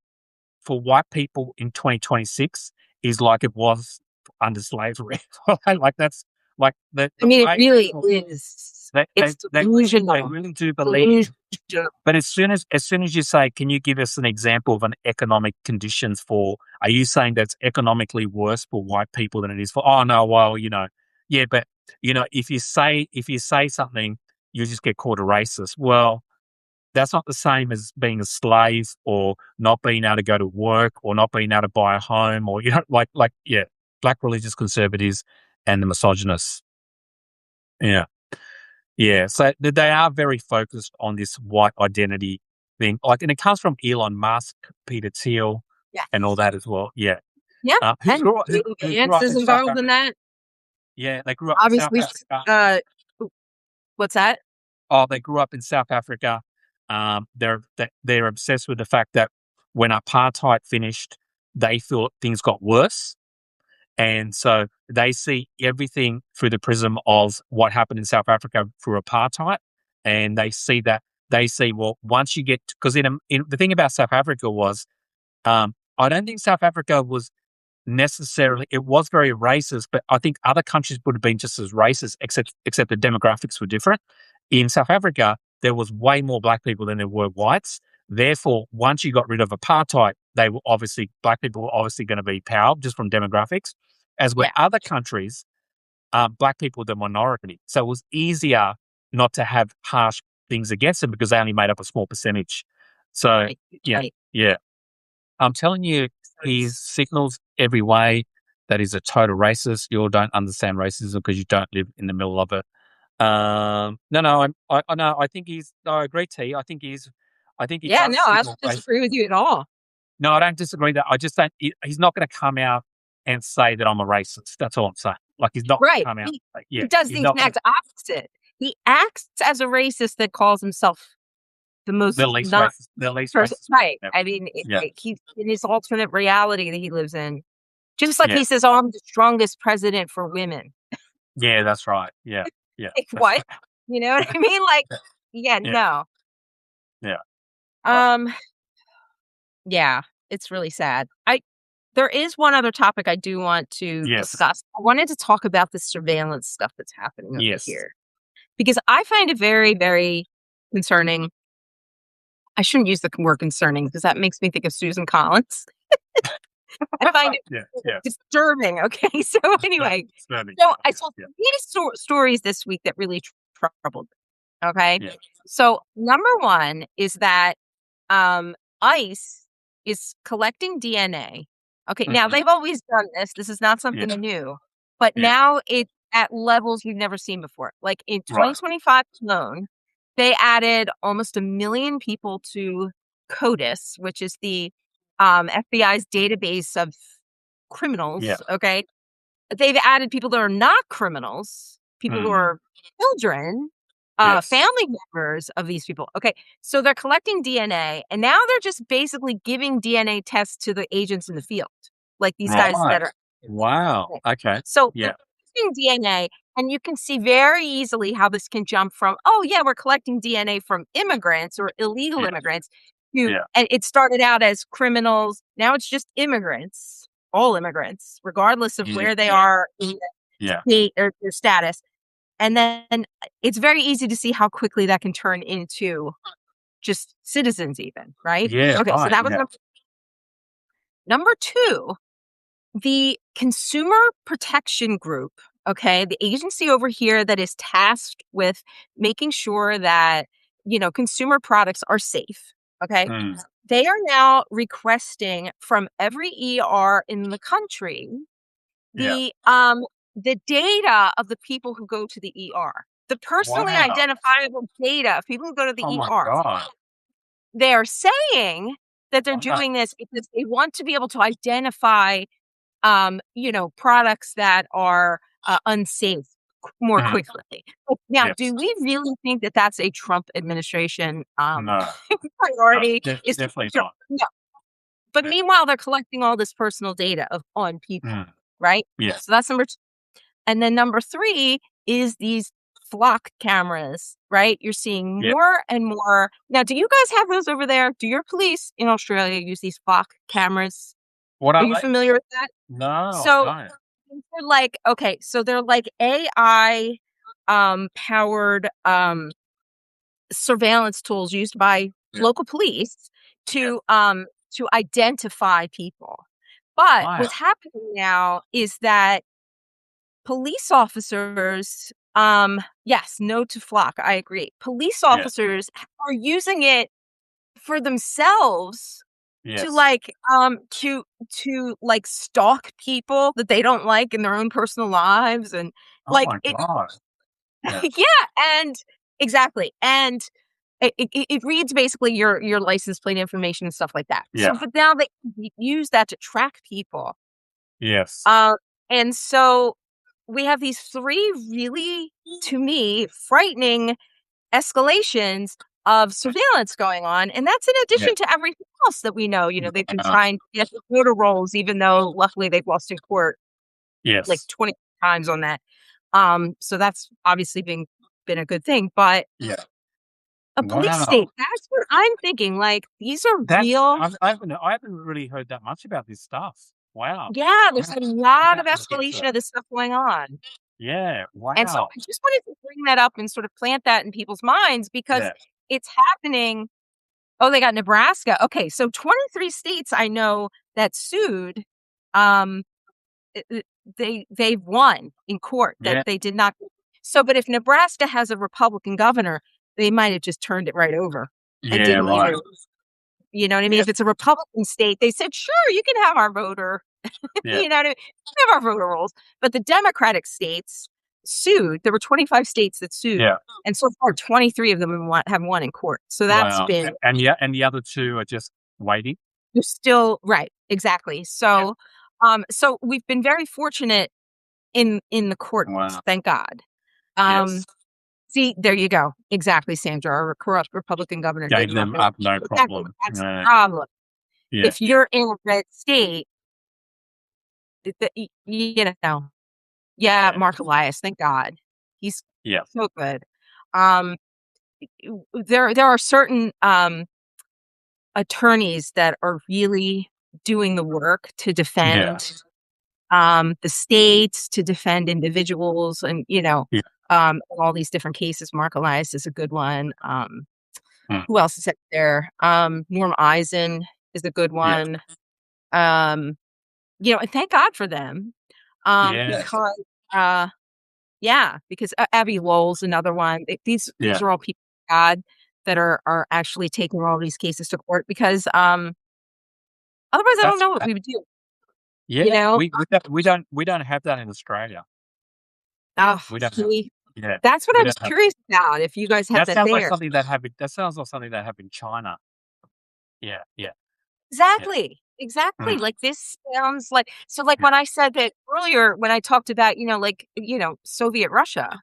for white people in 2026 is like it was under slavery. Like that's like I the mean, it way they really talk. is. They they It's they really they delusional. really do believe. Delusional. But as soon as you say, "Can you give us an example of an economic conditions for?" Are you saying that's economically worse for white people than it is for? Oh no, well yeah, but if you say something, you just get called a racist. Well, that's not the same as being a slave or not being able to go to work or not being able to buy a home or like yeah, black religious conservatives and the misogynists. Yeah. Yeah, so they are very focused on this white identity thing, like, and it comes from Elon Musk, Peter Thiel, and all Yes. that as well. Yeah, Yeah, who and grew up J.D. who grew Vance up is in South involved in Africa. that. Yeah, they grew up in South Obviously, Africa. uh, what's that? Oh, they grew up in South Africa. They're obsessed with the fact that when apartheid finished, they thought things got worse. And so they see everything through the prism of what happened in South Africa through apartheid. And they see, well, once you get, because in the thing about South Africa was, I don't think South Africa was necessarily, it was very racist, but I think other countries would have been just as racist, except the demographics were different. In South Africa, there was way more black people than there were whites. Therefore, once you got rid of apartheid, black people were obviously going to be power just from demographics. As were Yeah. other countries, black people the minority. So it was easier not to have harsh things against them because they only made up a small percentage. So Right. yeah, Right. yeah. I'm telling you, he signals every way that he's a total racist. You all don't understand racism because you don't live in the middle of it. No, no, no, I think he's. No, I agree, T. I think he Yeah, does no, I signal don't race. disagree with you at all. No, I don't disagree that. I just don't. He's not going to come out and say that I'm a racist. That's all I'm saying. Like he's not going to Right. come out. Like, yeah, He does he's the not going to. exact opposite. He acts as a racist that calls himself the most not The least person. racist. Right. Yeah, I mean, yeah, he's in his alternate reality that he lives in. Just like yeah, he says, "Oh, I'm the strongest president for women." yeah. That's right. Yeah, yeah. Like That's what? You know what I mean? Like, yeah, yeah, no. yeah. Uh, Um, yeah, it's really sad. There is one other topic I do want to yes, discuss. I wanted to talk about the surveillance stuff that's happening over yes. here because I find it very, very concerning. I shouldn't use the word concerning because that makes me think of Susan Collins. I find it Yeah, yeah. disturbing. Okay, so anyway, Stunning. so I saw Yeah, three stories this week that really troubled me. Okay, yeah. so number one is that um, ICE is collecting DNA. Okay, now Mhm. they've always done this. This is not something Yeah, new, but yeah. now it's at levels we've never seen before. Like in Right. 2025 alone, they added almost 1 million people to CODIS, which is the FBI's database of Yeah. criminals. Okay, they've added people that are not criminals, people who Mm. are children, Yes. family members of these people. Okay, so they're collecting DNA, and now they're just basically giving DNA tests to the agents in the field, like these guys Right. that are. Wow. Okay. So they're Yeah. collecting DNA, and you can see very easily how this can jump from, oh, yeah, we're collecting DNA from immigrants or illegal Yeah. immigrants to, Yeah. and it started out as criminals. Now it's just immigrants, all immigrants, regardless of Yeah. where they are in Yeah. the state or their status. And then it's very easy to see how quickly that can turn into just citizens, even, right? Yeah. Okay, so Right. that was Yeah. number two. The Consumer Protection Group, okay, the agency over here that is tasked with making sure that, consumer products are safe, okay? Mm. They are now requesting from every ER in the country Yeah. the data of the people who go to the ER. The personally Wow. identifiable data of people who go to the Oh my ER. God. They're saying that they're Wow. doing this because they want to be able to identify products that are unsafe more Mm. quickly. Now, Yes. do we really think that that's a Trump administration No. No. priority? Is to Definitely sure, not. no. But Yeah. meanwhile, they're collecting all this personal data on people, Mm. right? Yeah. So that's number two. And then number three is these flock cameras, right? You're seeing Yeah. more and more. Now, do you guys have those over there? Do your police in Australia use these flock cameras? What Are are you they? familiar with that? No, So I don't. they're like, okay, so they're like AI powered surveillance tools used by Yeah. local police Yeah. to identify people. But Wow. what's happening now is that police officers, yes, no to flock, I agree. Police Yeah. officers are using it for themselves to Yes. like to stalk people that they don't like in their own personal lives and Oh like my it. God. Yeah. Yeah, and exactly, and it reads basically your license plate information and stuff like that. So Yeah. but now they use that to track people. Yes. uh and so we have these three really, to me, frightening escalations of surveillance going on, and that's in Yeah. addition to everything else that we know. They've been Wow. trying to get the voter rolls, even though luckily they've lost in court like Yes. 20 times on that. So that's obviously been a good thing, but Yeah. a police state, Wow. that's what I'm thinking. Like these are That's real. I haven't really heard that much about this stuff. Wow. Yeah, I'm there's gonna a I'm lot gonna of have to look into escalation that. of this stuff going on. Yeah. And so Wow. I just wanted to bring that up and sort of plant that in people's minds because Yeah. it's happening. Oh, they got Nebraska. Okay, so 23 states I know that sued, um, they've won in court that Yeah. they did not. So, but if Nebraska has a Republican governor, they might have just turned it right over and Yeah, didn't right. even, you know what I mean? Yeah. If it's a Republican state, they said, sure, you can have our voter, Yeah. you know what I mean? You can have our voter rolls. But the Democratic states sued. There were 25 states that sued. Yeah. And so far, 23 of them have won in court. So that's Wow. been, And the other two are just waiting? you're still right. Exactly. Yeah. So we've been very fortunate in the courts, Wow. thank God. Um, Yes. See, there you go. Exactly, Sandra. Our corrupt Republican governor gave Gave them up. them up, no Exactly. problem. That's the problem. Yeah. If you're in a red state, you know, yeah, Yeah. Mark Elias, thank God. He's Yeah. so good. Um, there are certain attorneys that are really doing the work to Yeah. defend the states, to defend individuals, and Yeah. all these different cases. Mark Elias is a good one. Mm. Who else is up there? Norm Eisen is a good Yeah. one. And thank God for them. Yes. Because because Abby Lowell's another one. These Yeah. are all people of God that are actually taking all these cases to court because otherwise I don't That's know what we would do. You yeah. know? We don't have that in Australia. Oh, We don't have see, yeah. that's what We I was don't have curious about. If you guys have that that sounds like there. something that sounds like something that happened in China. Yeah. Yeah. Yeah. Exactly. Exactly. Mm. Like this sounds like Yeah. when I said that earlier when I talked about, Soviet Russia,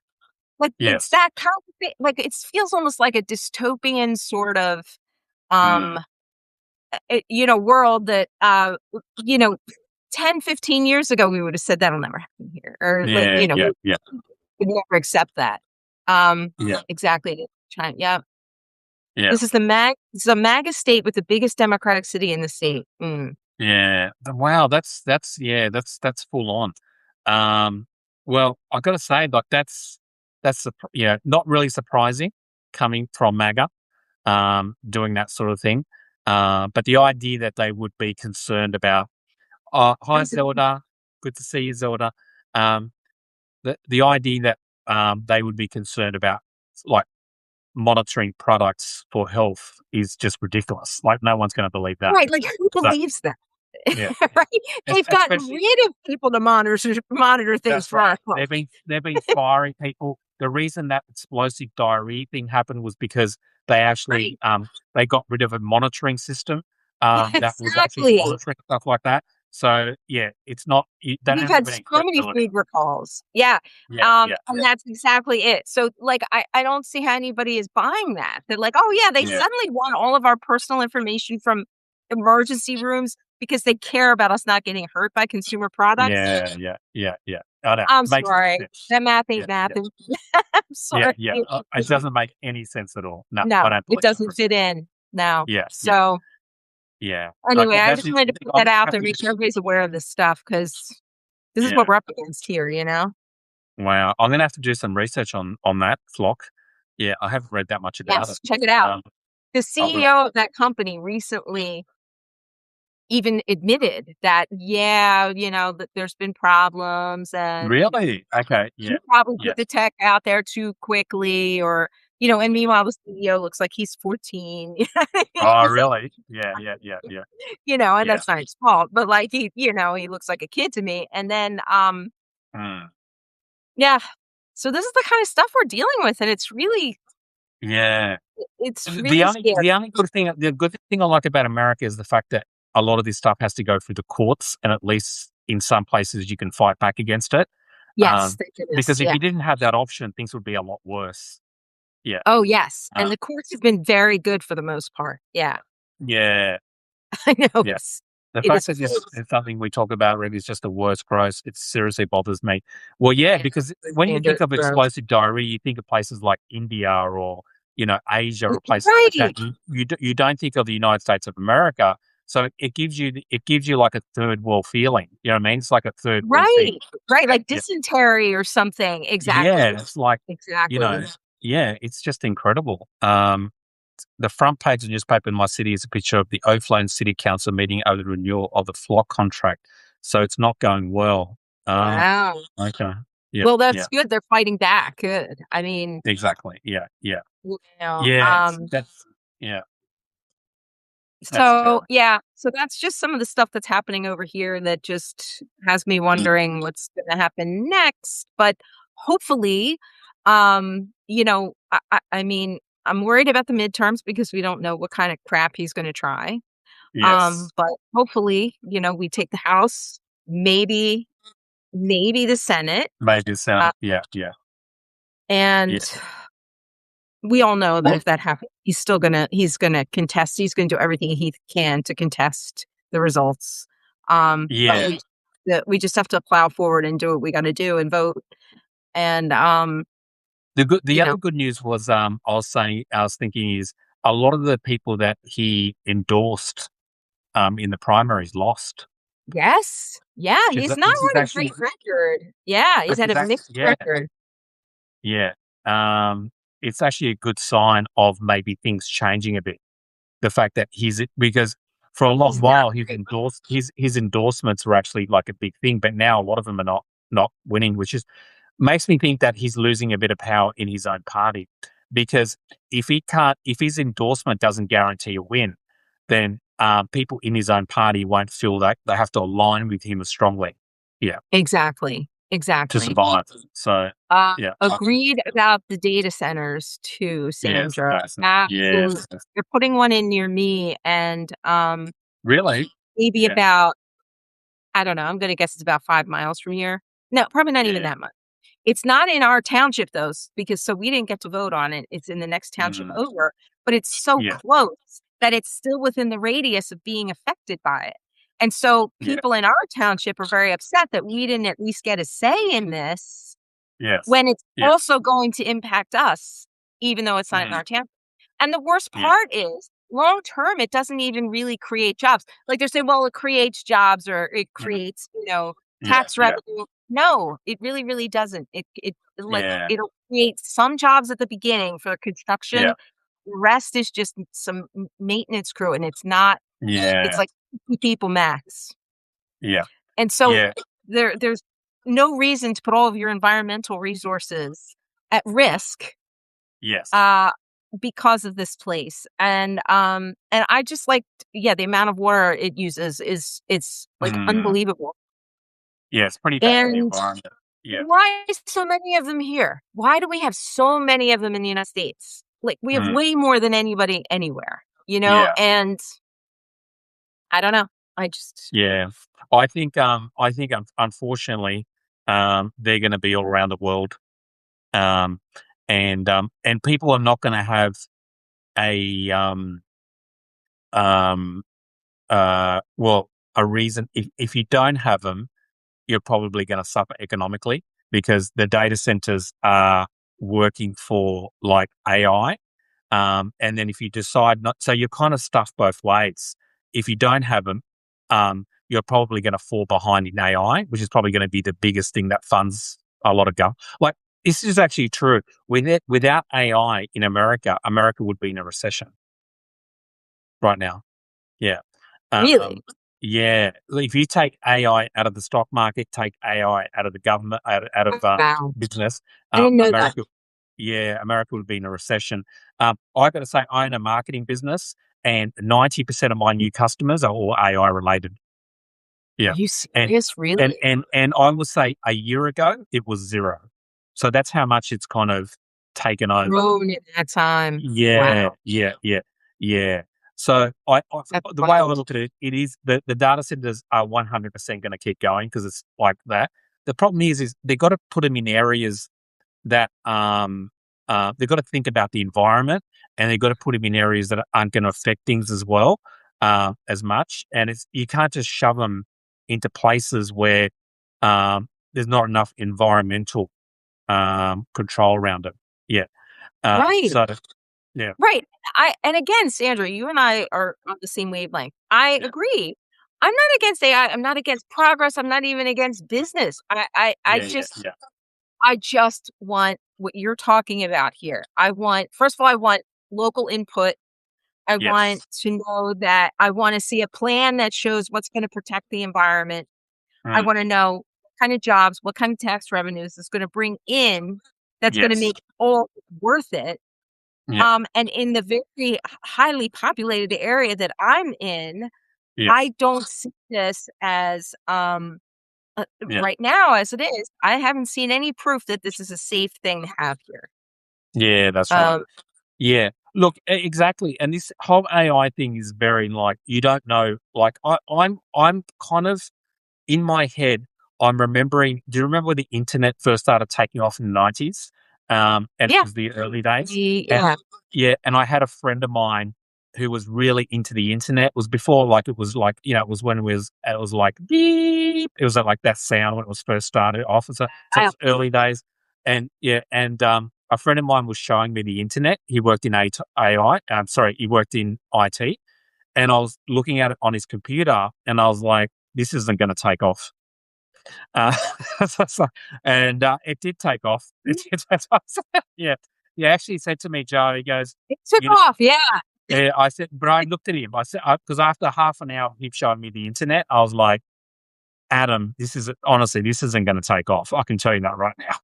like it's Yes. that kind of thing. Like it feels almost like a dystopian sort of Mm. um world that you know 10, 15 years ago we would have said that'll never happen here. Or like, Yeah. Yeah. Yeah. we would never accept that. Um Yeah. exactly. China. Yeah. Yeah. This is a MAGA state with the biggest Democratic city in the state. Mm. Yeah. Wow, that's full on. Um, well, I gotta say, like not really surprising coming from MAGA, doing that sort of thing. But the idea that they would be concerned about, oh, hi Zelda, good to see you, Zelda. Um, the idea that they would be concerned about like monitoring products for health is just ridiculous. Like no one's going to believe that. Right, like, who So believes that? yeah, Right? They've gotten especially rid of people to monitor things that's for our right. health. They've been firing people. The reason that explosive diarrhea thing happened was because they actually Right. they got rid of a monitoring system Yeah, that was actually exactly. monitoring stuff like that. So yeah, it's not they We've don't had have so any many credibility. food recalls. Yeah. Yeah, yeah, And that's exactly it. So, like, I don't see how anybody is buying that. They're like, "Oh, yeah, they yeah, suddenly want all of our personal information from emergency rooms because they care about us not getting hurt by consumer products." yeah, yeah, yeah, yeah. I know. I'm Makes no sorry. sense. That math Yeah, ain't yeah, mathing. I'm yeah, sorry. yeah. It doesn't make any sense at all. No, I No, don't it believe it for doesn't a fit second. in. No. Yeah, yeah, So, yeah. anyway, Okay, I that's just wanted to interesting. put I'm that gonna out have there, to. make sure everybody's aware of this stuff because this is what Yeah. we're up against here, you know? Wow. I'm gonna have to do some research on that flock. Yeah, I haven't read that much about it. Yes, check it out. Um, The I will. CEO of that company recently even admitted that, yeah, that there's been problems and Really? Okay. he Yeah. probably Yeah. put the tech out there too quickly or, and meanwhile the CEO looks like he's 14. Oh, really? Yeah. Yeah. Yeah. Yeah. And Yeah. that's not his fault, but like he looks like a kid to me. And then Mm. yeah. So this is the kind of stuff we're dealing with and Yeah. it's The really only scary. the good thing I like about America is the fact that a lot of this stuff has to go through the courts, and at least in some places you can fight back against it. Yes, Um, thank goodness. because if Yeah. you didn't have that option, things would be a lot worse. Yeah. Oh, yes. And Um, the courts have been very good for the most part. Yeah. yeah. I know Yeah. The it fact is that this is something we talk about really is just the worst gross. It seriously bothers me. Well, yeah, yeah, because when you think standard of growth. explosive diarrhea, you think of places like India or Asia or places like that. Right. You don't think of the United States of America. So it gives you like a third world feeling. You know what I mean? It's like a third world thing. Right. Right. Like Yeah, dysentery or something. yeah. Exactly. It's like Exactly. yeah. It's just incredible. The front page of the newspaper in my city is a picture of the Oakland City Council meeting over the renewal of the flock contract. So it's not going well. Oh, Wow. okay. Yep, Well, that's yeah, good. They're fighting back. Good. I mean, exactly. Yeah, yeah. you know, Yeah, um, that's yeah, that's so terrible. yeah, so that's just some of the stuff that's happening over here that just has me Mm, wondering what's going to happen next. But hopefully, I mean, I'm worried about the midterms because we don't know what kind of crap he's going to try. yes. But hopefully, we take the House, maybe the Senate, Maybe the uh, sound yeah, yeah, and yeah. we all know that Well if that happens, he's gonna contest. He's gonna do everything he can to contest the results. But yeah. we just have to plow forward and do what we got to do and vote. And The you other know, good news was, I was thinking is a lot of the people that he endorsed, in the primaries lost, yes, yeah, which is he's not which is had a great actually record. Yeah, he's which had is a act mixed yeah, record. yeah. It's actually a good sign of maybe things changing a bit. The fact that because for a long He's not while great. his endorsements were actually like a big thing, but now a lot of them are not winning, which is makes me think that he's losing a bit of power in his own party. Because if his endorsement doesn't guarantee a win, then people in his own party won't feel that they have to align with him as strongly. Yeah, Exactly, to exactly. survive. So yeah, Agreed about the data centers too, yes, Sandra. Absolutely. yes, They're putting one in near me, and really, maybe yeah, about, I don't know, I'm gonna guess it's about 5 miles from here. No, probably not even yeah, that much. It's not in our township though, because so we didn't get to vote on it. It's in the next township mm, over, but it's so yeah, close that it's still within the radius of being affected by it. And so yeah, people in our township are very upset that we didn't at least get a say in this yes, when it's yeah, also going to impact us, even though it's not in mm, our town. And the worst yeah, part is long term, it doesn't even really create jobs. Like they're saying, well, it creates jobs or it mm, creates, yeah, tax yeah, revenue. No, it really, really doesn't. It like yeah, it'll create some jobs at the beginning for yeah, construction. The rest is just some maintenance crew, and it's not. It's yeah, like 50 people max. yeah, And so yeah, there's no reason to put all of your environmental resources at risk yes, uh because of this place. And I just like, yeah, the amount of water it uses is it's like mm, unbelievable. yeah, it's pretty bad for the And environment. Yeah, why is so many of them here? Why do we have so many of them in the United States? Like we have mm, way more than anybody anywhere, yeah, and I don't know. I just yeah. I think unfortunately, they're going to be all around the world, um, and people are not going to have a um, well, a reason. If you don't have them, you're probably going to suffer economically because the data centers are working for like AI. And then if you decide not, so you're kind of stuffed both ways. If you don't have them, you're probably going to fall behind in AI, which is probably going to be the biggest thing that funds a lot of government. Like this is actually true. Without AI in America, America would be in a recession right now. Yeah. really. Um, yeah. If you take AI out of the stock market, take AI out of the government, out of Wow. business, I didn't know that. America, yeah, America would be in a recession. I got to say, I own a marketing business, and 90% of my new customers are all AI related. Are Yeah, you and serious? Really? and I would say a year ago it was zero. So that's how much it's kind of taken over. Grown in that time. Yeah, Wow. yeah, yeah, yeah. So That's the way I wild. look at it, it is the data centers are 100% going to keep going because it's like that. The problem is they've got to put them in areas that they've got to think about the environment and they've got to put them in areas that aren't going to affect things as well as much. And it's you can't just shove them into places where there's not enough environmental control around it. Yeah. Right. So yeah. Right. And again, Sandra, you and I are on the same wavelength. I Yeah. agree. I'm not against AI. I'm not against progress. I'm not even against business. Yeah. Yeah. Yeah. I just want what you're talking about here. I want, first of all, I want local input. I want Yes. to know that I want to see a plan that shows what's going to protect the environment. I Mm, want to know kind of jobs, what kind of tax revenues is going to bring in that's going to Yes. make all worth it. Yeah. And in the very highly populated area that I'm in, Yeah. I don't see this as Yeah. right now as it is. I haven't seen any proof that this is a safe thing to have here. Yeah, that's right. Um, Yeah. Look, exactly. And this whole AI thing is very like you don't know. Like I'm kind of in my head. I'm remembering. Do you remember when the internet first started taking off in the 90s? And it yeah, was the early days. And yeah, yeah, and I had a friend of mine who was really into the internet. It was before like it was like it was when it was like beep. It was like that sound when it was first started off. So it I, was early days, and yeah, and a friend of mine was showing me the internet. He worked in AI. Sorry, he worked in IT, and I was looking at it on his computer, and I was like, "This isn't going to take off." Uh, so- and it did take off. It did take off. Yeah, he actually said to me, Joe. He goes, it took "You know." off. Yeah, I said, but I looked at him. I said, because after half an hour of him showing me the internet, I was like, Adam, this isn't going to take off. I can tell you that right now.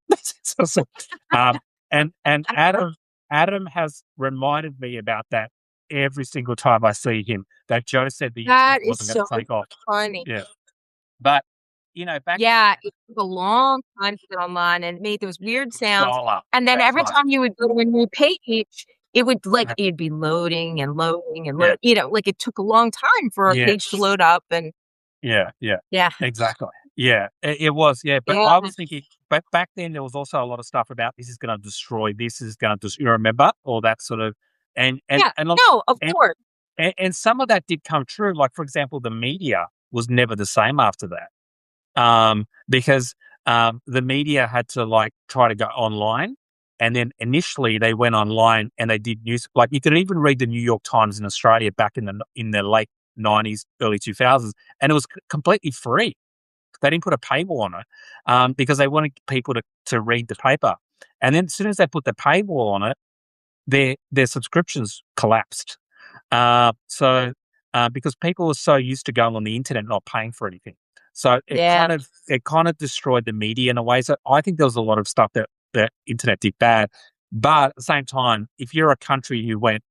So, um, and I, Adam has reminded me about that every single time I see him. That Joe said the that internet is wasn't going so to take off. funny. Yeah, but back Yeah, it took a long time to get online and it made those weird sounds. dial up. And then That's every right. time you would go to a new page, it would it'd be loading and loading and Yeah. like it took a long time for a page to Yes. load up. And Yeah, yeah, yeah, exactly. Yeah, it was. Yeah, but yeah, I was thinking, but back then there was also a lot of stuff about this is going to destroy. This is going to. You remember all that sort of, and and yeah. and look, No, of and, course. and some of that did come true. Like for example, the media was never the same after that, because the media had to like try to go online. And then initially they went online and they did news. Like you could even read the New York Times in Australia back in the late 90s, early 2000s, and it was completely free. They didn't put a paywall on it because they wanted people to read the paper. And then as soon as they put the paywall on it, their subscriptions collapsed. Because people were so used to going on the internet, not paying for anything, so Yeah, it kind of destroyed the media in a way. So I think there was a lot of stuff that the internet did bad, but at the same time, if you're a country who went,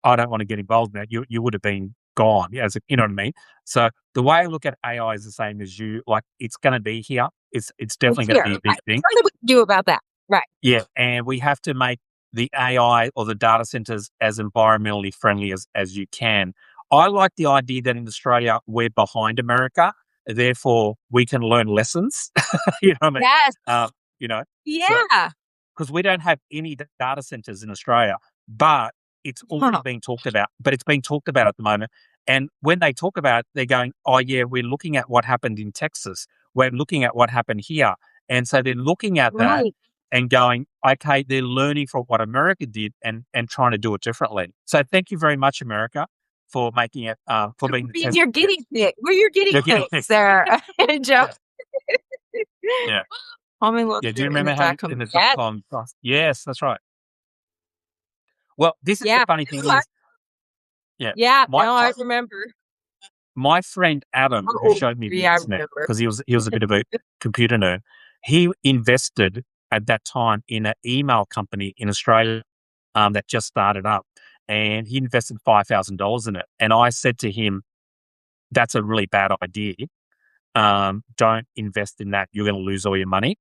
I don't want to get involved in that, you would have been gone. Yeah, you know what I mean. So the way I look at AI is the same as you. Like it's going to be here. It's definitely it's going to here. be a big Right. thing. Nothing we can do about that. Right. Yeah, and we have to make the AI or the data centers as environmentally friendly as you can. I like the idea that in Australia we're behind America, therefore we can learn lessons. You know what I mean? Yes. Uh, you know, so Yeah. because we don't have any data centers in Australia, but it's already Huh. being talked about. But it's being talked about at the moment. And when they talk about it, they're going, "Oh yeah, we're looking at what happened in Texas. We're looking at what happened here." And so they're looking at that Right. and going, "Okay, they're learning from what America did and trying to do it differently." So thank you very much, America, for making it for being the Being test. your Yeah, guinea pig. We're your guinea you're getting pigs there, Joe. yeah, yeah, Homie looks yeah. Do you there in the remember back in of the yes. dot-com bust? Yes, that's right. Well, this is the Yeah. funny thing No, is, yeah, yeah. my No, my I remember. my friend Adam, who Oh, showed me the yeah, I internet remember. because he was a bit of a computer nerd, he invested at that time in an email company in Australia that just started up, and he invested $5,000 in it. And I said to him, "That's a really bad idea. Don't invest in that. You're going to lose all your money."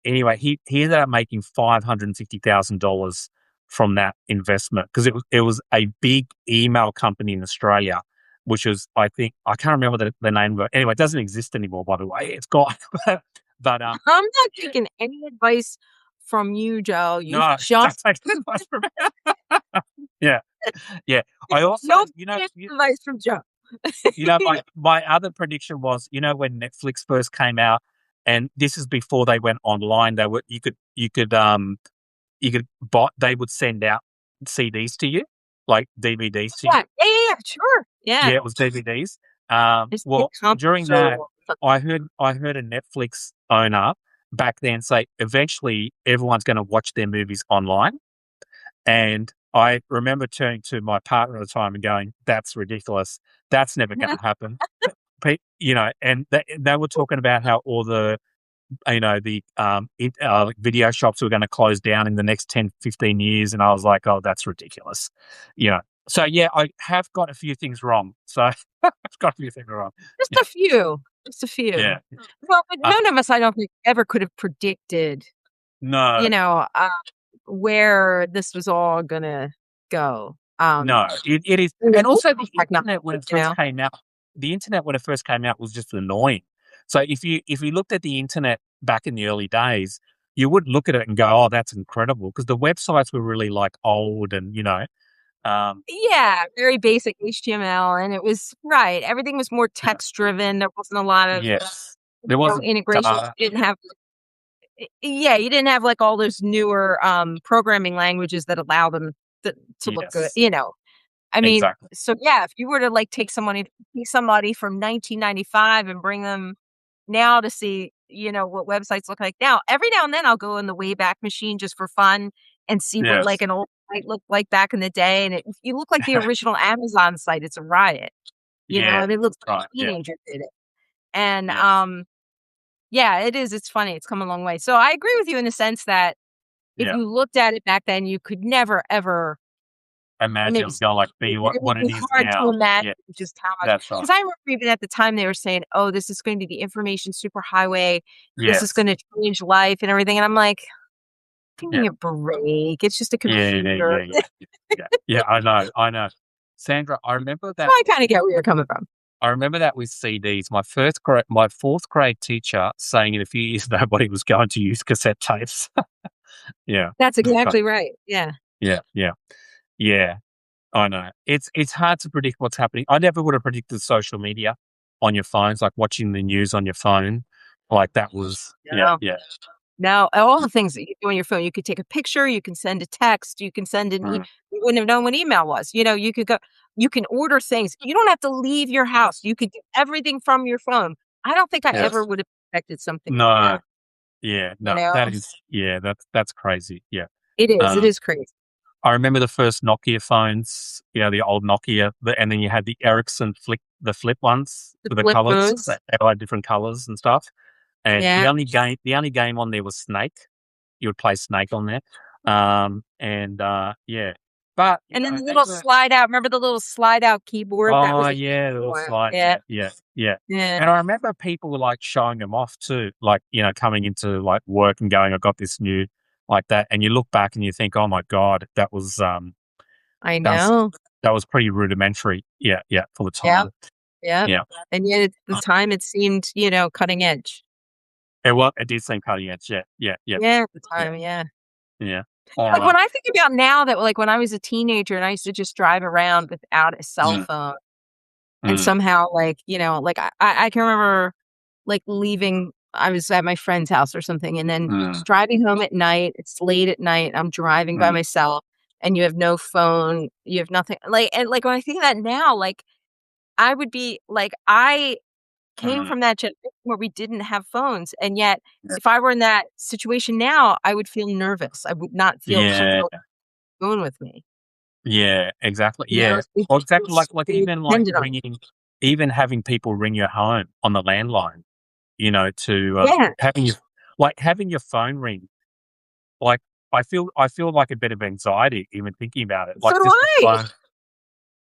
Anyway, he ended up making $550,000 from that investment because it was a big email company in Australia, which was I think I can't remember the name of it. Anyway, it doesn't exist anymore. By the way, it's gone. but I'm not taking any advice from you, Joe. You no, just don't take advice from me. Yeah, yeah. I also, no advice from Joe. my other prediction was, when Netflix first came out, and this is before they went online. They were you could buy. They would send out CDs to you, like DVDs to Yeah, you. yeah, yeah, yeah, sure. Yeah. Yeah, it was DVDs. It's Well, during that, so I heard a Netflix owner back then say eventually everyone's going to watch their movies online, and I remember turning to my partner at the time and going, "That's ridiculous. That's never going to happen." and they were talking about how all the video shops were going to close down in the next 10, 15 years. And I was like, oh, that's ridiculous. You know, so yeah, I have got a few things wrong. So I've got a few things wrong. Just Yeah. a few, just a Yeah. few. Well, but Uh, none of us, I don't think, ever could have predicted, no, you know, where this was all gonna go. no, it is. In the And whole also the technology, internet when it you first know? came out, was just annoying. So if you looked at the internet back in the early days, you would look at it and go, oh, that's incredible. Because the websites were really like old and, um, Yeah, very basic HTML, and it was right, everything was more you know, text driven, there wasn't a lot of, yes, there wasn't integration. data. You didn't have yeah, you didn't have, like, all those newer, programming languages that allow them to look good, Yes, I mean, exactly. so, yeah, if you were to, like, take somebody from 1995 and bring them now to see, what websites look like now, every now and then I'll go in the Wayback Machine just for fun and see what, like, Yes, an old site looked like back in the day, and if you look like the original Amazon site, it's a riot, yeah, and it looks like right, a yeah, teenager did it, and, yes, yeah, it's funny, it's come a long way. So I agree with you in the sense that if yeah. you looked at it back then, you could never, ever Imagine it maybe was going like be it would what it be is hard to now. imagine Yeah, just how much, that's right. because I remember even at the time they were saying, "Oh, this is going to be the information superhighway. This is Yes, gonna change life and everything," and I'm like, "Give yeah. me a break. It's just a Yeah, yeah, computer." yeah, yeah, yeah. Yeah, I know, I know. Sandra, So I kinda get where you're coming from. I remember that with CDs. My 4th grade teacher saying in a few years nobody was going to use cassette tapes. Yeah. That's Okay. exactly right. Yeah. Yeah, yeah, yeah, I know. It's hard to predict what's happening. I never would have predicted social media on your phones, like watching the news on your phone. Like that was yeah, No. yeah. No, all the things that you do on your phone, you could take a picture, you can send a text, you can send an Mm, you wouldn't have known what email was, you can order things. You don't have to leave your house. You could do everything from your phone. I don't think I ever yes. would have expected something like No. that, Yeah, you no, know? that's crazy, yeah. It Um, is crazy. I remember the first Nokia phones, the old Nokia, and then you had the Ericsson the flip ones The with the flip colours, phones. they all had different colours and stuff, and Yeah, the only game on there was Snake. You would play Snake on there, yeah. But, and then the as little a slide out, remember the little slide out keyboard? That oh, was a huge yeah, the little one. slide, Yeah, yeah, yeah, yeah, yeah, and I remember people were, like, showing them off too, like, coming into, like, work and going, "I got this new" like that, and you look back and you think, "Oh my god, I that was know. that was pretty rudimentary." Yeah, yeah, for the Yep, time. yep, Yeah. and yet at the Uh, time it seemed, cutting edge. it did seem cutting edge, yeah, yeah, yeah, Yeah, at the yeah, time, yeah. yeah. Like, Alright. when I think about now that, like, when I was a teenager and I used to just drive around without a cell Mm, phone and mm, somehow, like, like, I can remember, like, leaving I was at my friend's house or something, and then mm, driving home at night, it's late at night, I'm driving by mm, myself, and you have no phone, you have nothing, like, and, like, when I think of that now, like, I would be like, I came mm. from that generation where we didn't have phones, and yet, Yeah. if I were in that situation now, I would feel nervous, I would not feel Yeah, comfortable going with me. yeah, exactly, yeah. It Well, exactly, feels like, very even, like, dependent on. even having people ring your home on the landline, to, Yeah, having your phone ring, like, I feel like a bit of anxiety even thinking about it, so like, do just I.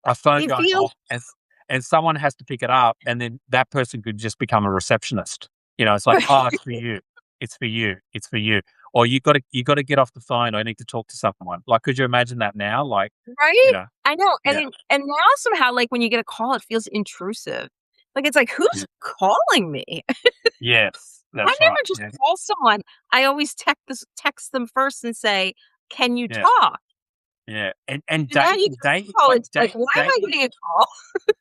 a phone It going feels off and someone has to pick it up, and then that person could just become a receptionist. It's like, "Oh, it's for you. It's for you. It's for you." Or you gotta get off the phone. I need to talk to someone. Like, could you imagine that now? Like, you right? know, I know, yeah. and now somehow, like, when you get a call, it feels intrusive. Like, it's like, "Who's Mm. calling me?" Yes, I that's never right. just Yeah, call someone. I always text them first and say, "Can you yeah, talk?" yeah. And And now you dating call, like, it's like, "Why am I getting a call?"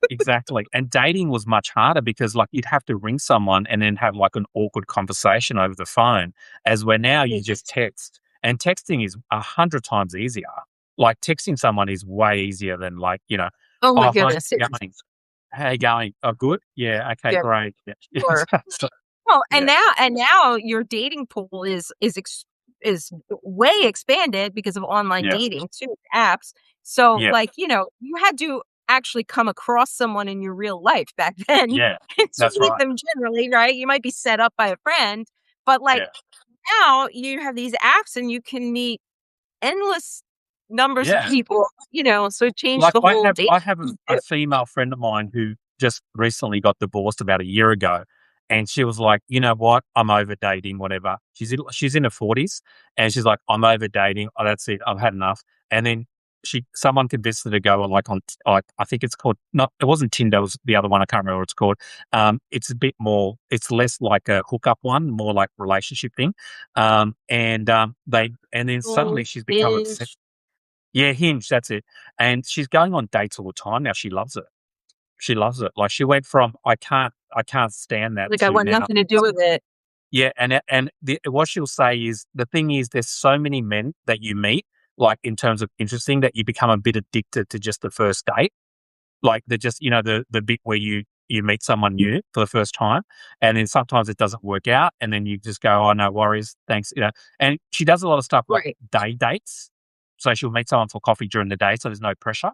exactly, and dating was much harder because, like, you'd have to ring someone and then have, like, an awkward conversation over the phone, as where now you just text, and texting is 100 times easier. Like, texting someone is way easier than, like, Oh my "Oh, hi, goodness, how you going? How you going? Oh, good? Yeah, okay, yeah, great." Yeah. sure. So Well, yeah, and now your dating pool is way expanded because of online yeah, dating too, apps. So, yeah, like, you had to actually come across someone in your real life back then Yeah, and to that's meet right. them generally, right? You might be set up by a friend, but, like, Yeah, now you have these apps and you can meet endless numbers of yeah. people, so it changed Like the whole dating I have a too. female friend of mine who just recently got divorced about a year ago, and she was like, "You know what? I'm over dating, whatever." She's in her 40s, and she's like, "I'm over dating. Oh, that's it. I've had enough." And then someone convinced her to go on like I think it's called not it wasn't Tinder, it was the other one. I can't remember what it's called. It's a bit more. It's less like a hookup one, more like relationship thing. And then suddenly Oh, she's become obsessed. binge. Yeah, Hinge, that's it. And she's going on dates all the time now. She loves it. She loves it. Like she went from I can't stand that Like, I to want now. nothing to do with it. Yeah, what she'll say is the thing is there's so many men that you meet, like in terms of interesting, that you become a bit addicted to just the first date. Like the just the bit where you meet someone new for the first time, and then sometimes it doesn't work out, and then you just go, "Oh, no worries, thanks." And she does a lot of stuff like Right. day dates, so she'll meet someone for coffee during the day, so there's no pressure.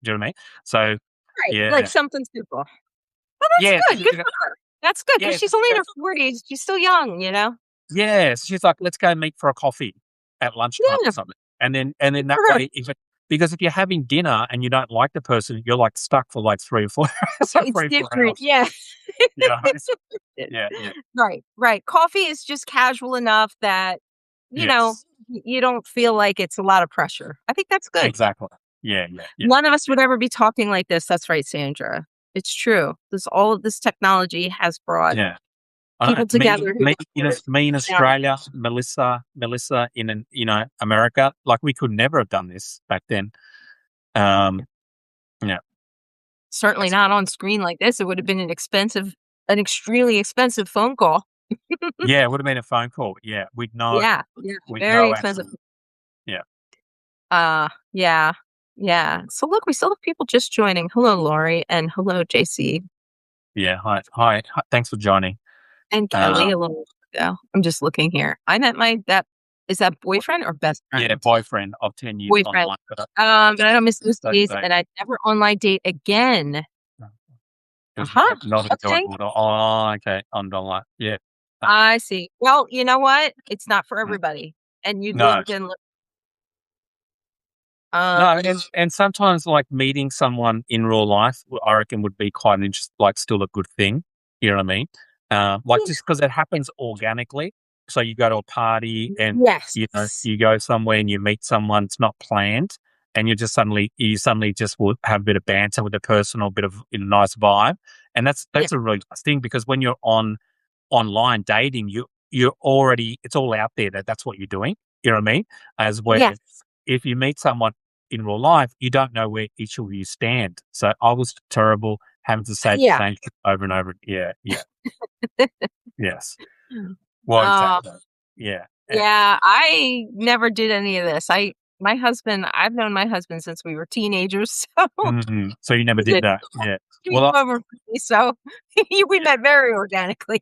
Do you know what I mean? So Right, like yeah, something simple. Well, that's yeah, so good for her. That's good because yeah, so she's she only in goes, her 40s, she's still young, you know? yeah, so she's like, "Let's go meet for a coffee at lunchtime or Yeah, something," and then good that for her. way, because if you're having dinner and you don't like the person, you're like stuck for like 3 or 4 so It's 3 or 4 different, hours. yeah. Yeah, yeah, yeah. Right, right. Coffee is just casual enough that, Yes. you don't feel like it's a lot of pressure. I think that's good. Exactly. Yeah, yeah, yeah, None of us would ever be talking like this. That's right, Sandra. It's true. All of this technology has brought yeah. I know. people together who Me in yeah, Australia, Melissa in America, like we could never have done this back then. Um, yeah, certainly that's not on screen like this. It would have been an extremely expensive phone call. yeah, it would have been a phone call. Yeah, Yeah, yeah, we'd very know expensive. actually. Yeah, Yeah, yeah. So look, we still have people just joining. Hello, Lori, and hello, JC yeah. Hi. Thanks for joining. and Kelly. A little ago. I'm just looking here. I met my that is that boyfriend or best Yeah, friend? boyfriend of 10 years Boyfriend. online, but But I don't miss those don't days, say. and I'd never online date again. It Uh was huh. not Okay. enjoyable at all. Oh, okay, on online. Yeah. Uh, I see. Well, you know what? It's not for everybody, and you'd no. lived in. No, and sometimes like meeting someone in real life, I reckon would be quite an like still a good thing. You know what I mean? Like just because it happens organically. So you go to a party and Yes. you go somewhere and you meet someone. It's not planned, and you suddenly just will have a bit of banter with the person or a bit of nice vibe, and Yeah. that's a really nice thing because when you're online dating, you're already it's all out there that that's what you're doing. You know what I mean? As where Yes. if you meet someone in real life, you don't know where each of you stand. So I was terrible having to say the Yeah. same thing over and over. Yeah, yeah, yes. Mm. Well, exactly. Yeah. Yeah, I never did any of this. I've known my husband since we were teenagers, so So you never he did did that. Yeah. he Well, came over for me, so we met very organically,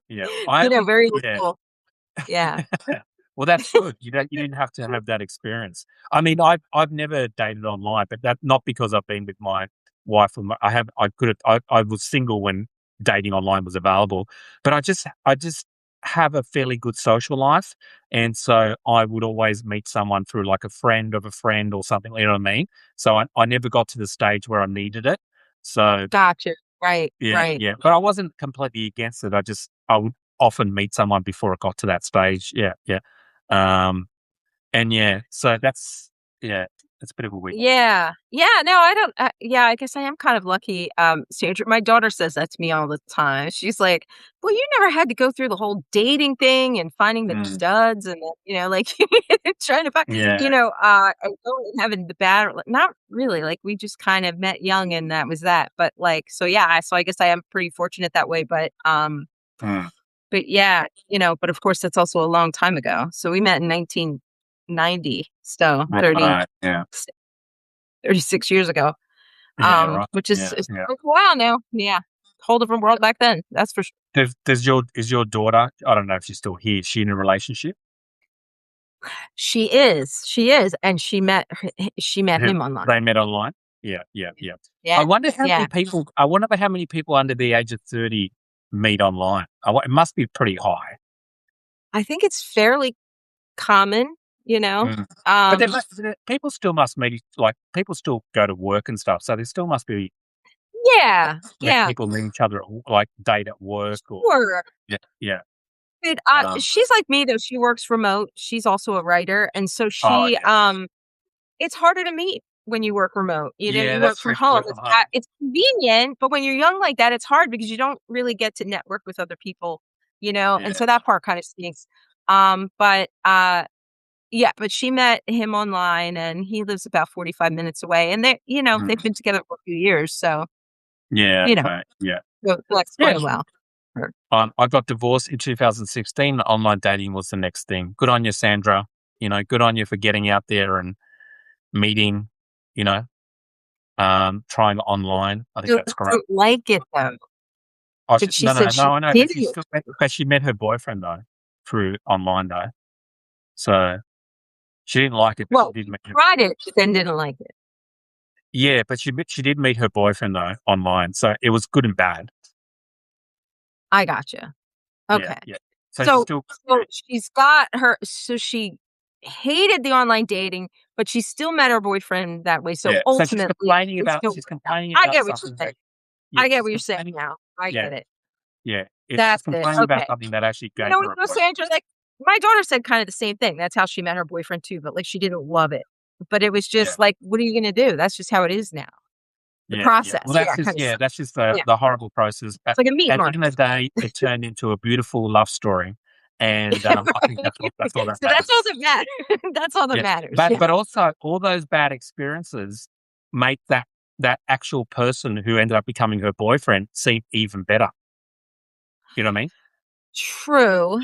yeah. I only very yeah. little. Yeah. Well, that's good. You didn't have to have that experience. I mean, I've never dated online, but that not because I've been with my wife. I was single when dating online was available, but I just have a fairly good social life, and so I would always meet someone through like a friend of a friend or something. You know what I mean? So I never got to the stage where I needed it. So Gotcha. Right, yeah, right. yeah. But I wasn't completely against it. I would often meet someone before it got to that stage. Yeah, yeah. Um, and yeah, so yeah, that's a bit of a weird one. Yeah. Yeah, no, I don't yeah, I guess I am kind of lucky. Sandra, my daughter says that to me all the time. She's like, "Well, you never had to go through the whole dating thing and finding the Mm, studs and the, like trying to find, yeah, and going and having the bad not really. Like we just kind of met young and that was that. But like so yeah, so I guess I am pretty fortunate that way, mm, but yeah, but of course that's also a long time ago. So we met in 1990, so right, yeah, 36 years ago, yeah, right, which yeah, is yeah. like, wow now. Yeah. Whole different world back then. That's for sure. Is your daughter? I don't know if she's still here. Is she in a relationship? She is. She is. And she met Who him online. they met online? Yeah, yeah, yeah. I Yeah, wonder how many yeah. people. I wonder how many people under the age of 30 meet online. It must be pretty high. I think it's fairly common, you know? Mm. But Um, people still must meet. Like people still go to work and stuff, so there still must be yeah, yeah, people meet each other like date at work or sure. yeah, yeah. But, Um, she's like me, though, she works remote, she's also a writer, and so oh she, yeah, it's harder to meet when you work remote, you know, yeah. you That's work from true. home, Work from home. it's convenient, but when you're young like that, it's hard because you don't really get to network with other people, you know, and Yeah. so that part kinda stinks. But yeah, but she met him online, and he lives about 45 minutes away, and Mm. they've been together for a few years, so, Yeah. you know, Okay. Yeah. so that's Yeah. going well. Sure. I got divorced in 2016. Online dating was the next thing. Good on you, Sandra. Good on you for getting out there and meeting. You know, trying online. I think She that's great. doesn't like it, though, Oh, but she no, no, said she no, I know, but didn't. she met her boyfriend though through online though. So she didn't like it, but she Well, did she meet him. tried it, but then didn't like it. Yeah, but she did meet her boyfriend though online. So it was good and bad. I gotcha. Yeah, Okay. yeah. So she's So still so she hated the online dating, but she still met her boyfriend that way, so yeah. So ultimately, it still she's worked out. complaining I about get what you're something saying. that yeah, I get she's what you're saying complaining. now. I Yeah, get it. yeah. She's That's it. complaining about Okay. something that actually You gave know what, her a though, pleasure. Sandra, like, my daughter said kinda the same thing. That's how she met her boyfriend too, but, like, she didn't love it. But it was Yeah. just like, what are you gonna do? That's just how it is now. The Yeah, yeah. Well, process. Yeah, kinda that's just yeah. the horrible process. It's like a meat At the end market. of the day, it turned into a beautiful love story, and I think that's all that So that's matters. all that matters. That's all that Yeah, matters. but Yeah. also all those bad experiences make that actual person who ended up becoming her boyfriend seem even better. You know what I mean? True.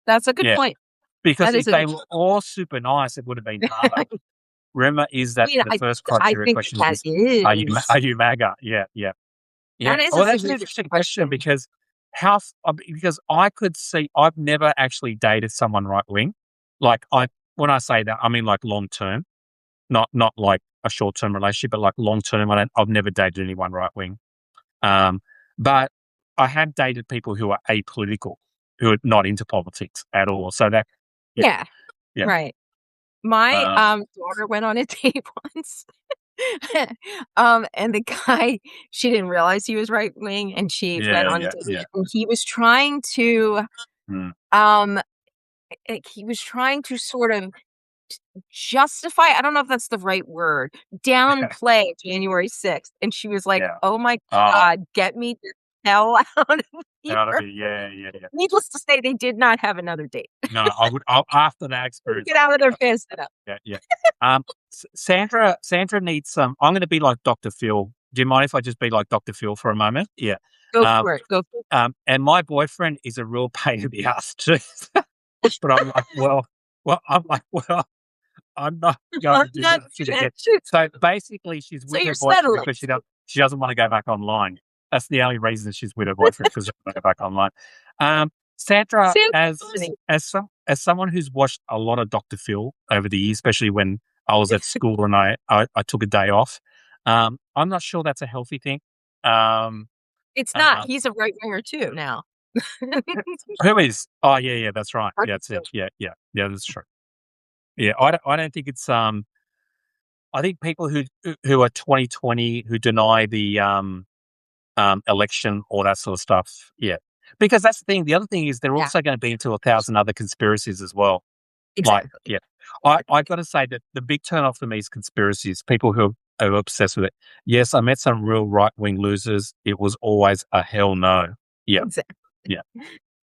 That's a good Yeah, point. because That is if a they good were all super nice, it would have been harder. Remember, is that mean, the first I criteria think question that is, are is. you MAGA? Yeah, yeah. Yeah. That is a Well, that's an significant interesting question question. because because I could see I've never actually dated someone right wing. Like when I say that, I mean like long term, not like a short term relationship, but like long term. I've never dated anyone right wing. Um, but I have dated people who are apolitical, who are not into politics at all. So that, yeah, Yeah, yeah. right. My, Um, daughter went on a date once, and the guy she didn't realize he was right wing, and she went yeah, on a yeah, date, yeah. and he was trying to, Mm. um, sort of justify I don't know if that's the right word, downplay January 6th, and she was like, Yeah. "Oh my Oh, god, get me the hell out of here." out of it. Yeah, yeah, yeah. Needless to say, they did not have another date. No, after that experience, Get I out would of their go. face it up. Yeah, yeah. Sandra needs some. I'm going to be like Dr. Phil. Do you mind if I just be like Dr. Phil for a moment? Yeah. Go Um, for it, go for it. and my boyfriend is a real pain in the ass too. But well, I'm not going I'm to do not that shit doing that again. shit. So basically, she's So with her you're boyfriend settling. because she doesn't want to go back online. That's the only reason she's with her boyfriend because she doesn't want to go back online. Sandra, Sounds funny. as someone who's watched a lot of Dr. Phil over the years, especially when I was at school and I took a day off, I'm not sure that's a healthy thing. Um, It's not. uh, He's a right winger too now. who is? Oh yeah, yeah, that's right. Dr. Yeah, that's it. Phil. Yeah, yeah, yeah, that's true. Yeah, I don't think it's I think people who are 2020 who deny the election, all that sort of stuff. Yeah, because that's the thing. The other thing is they're Yeah, also going to be into 1,000 other conspiracies as well. Like, exactly. yeah, I got to say that the big turn off for me is conspiracies. People who are obsessed with it. Yes, I met some real right wing losers. It was always a hell no. Yeah, Exactly. yeah.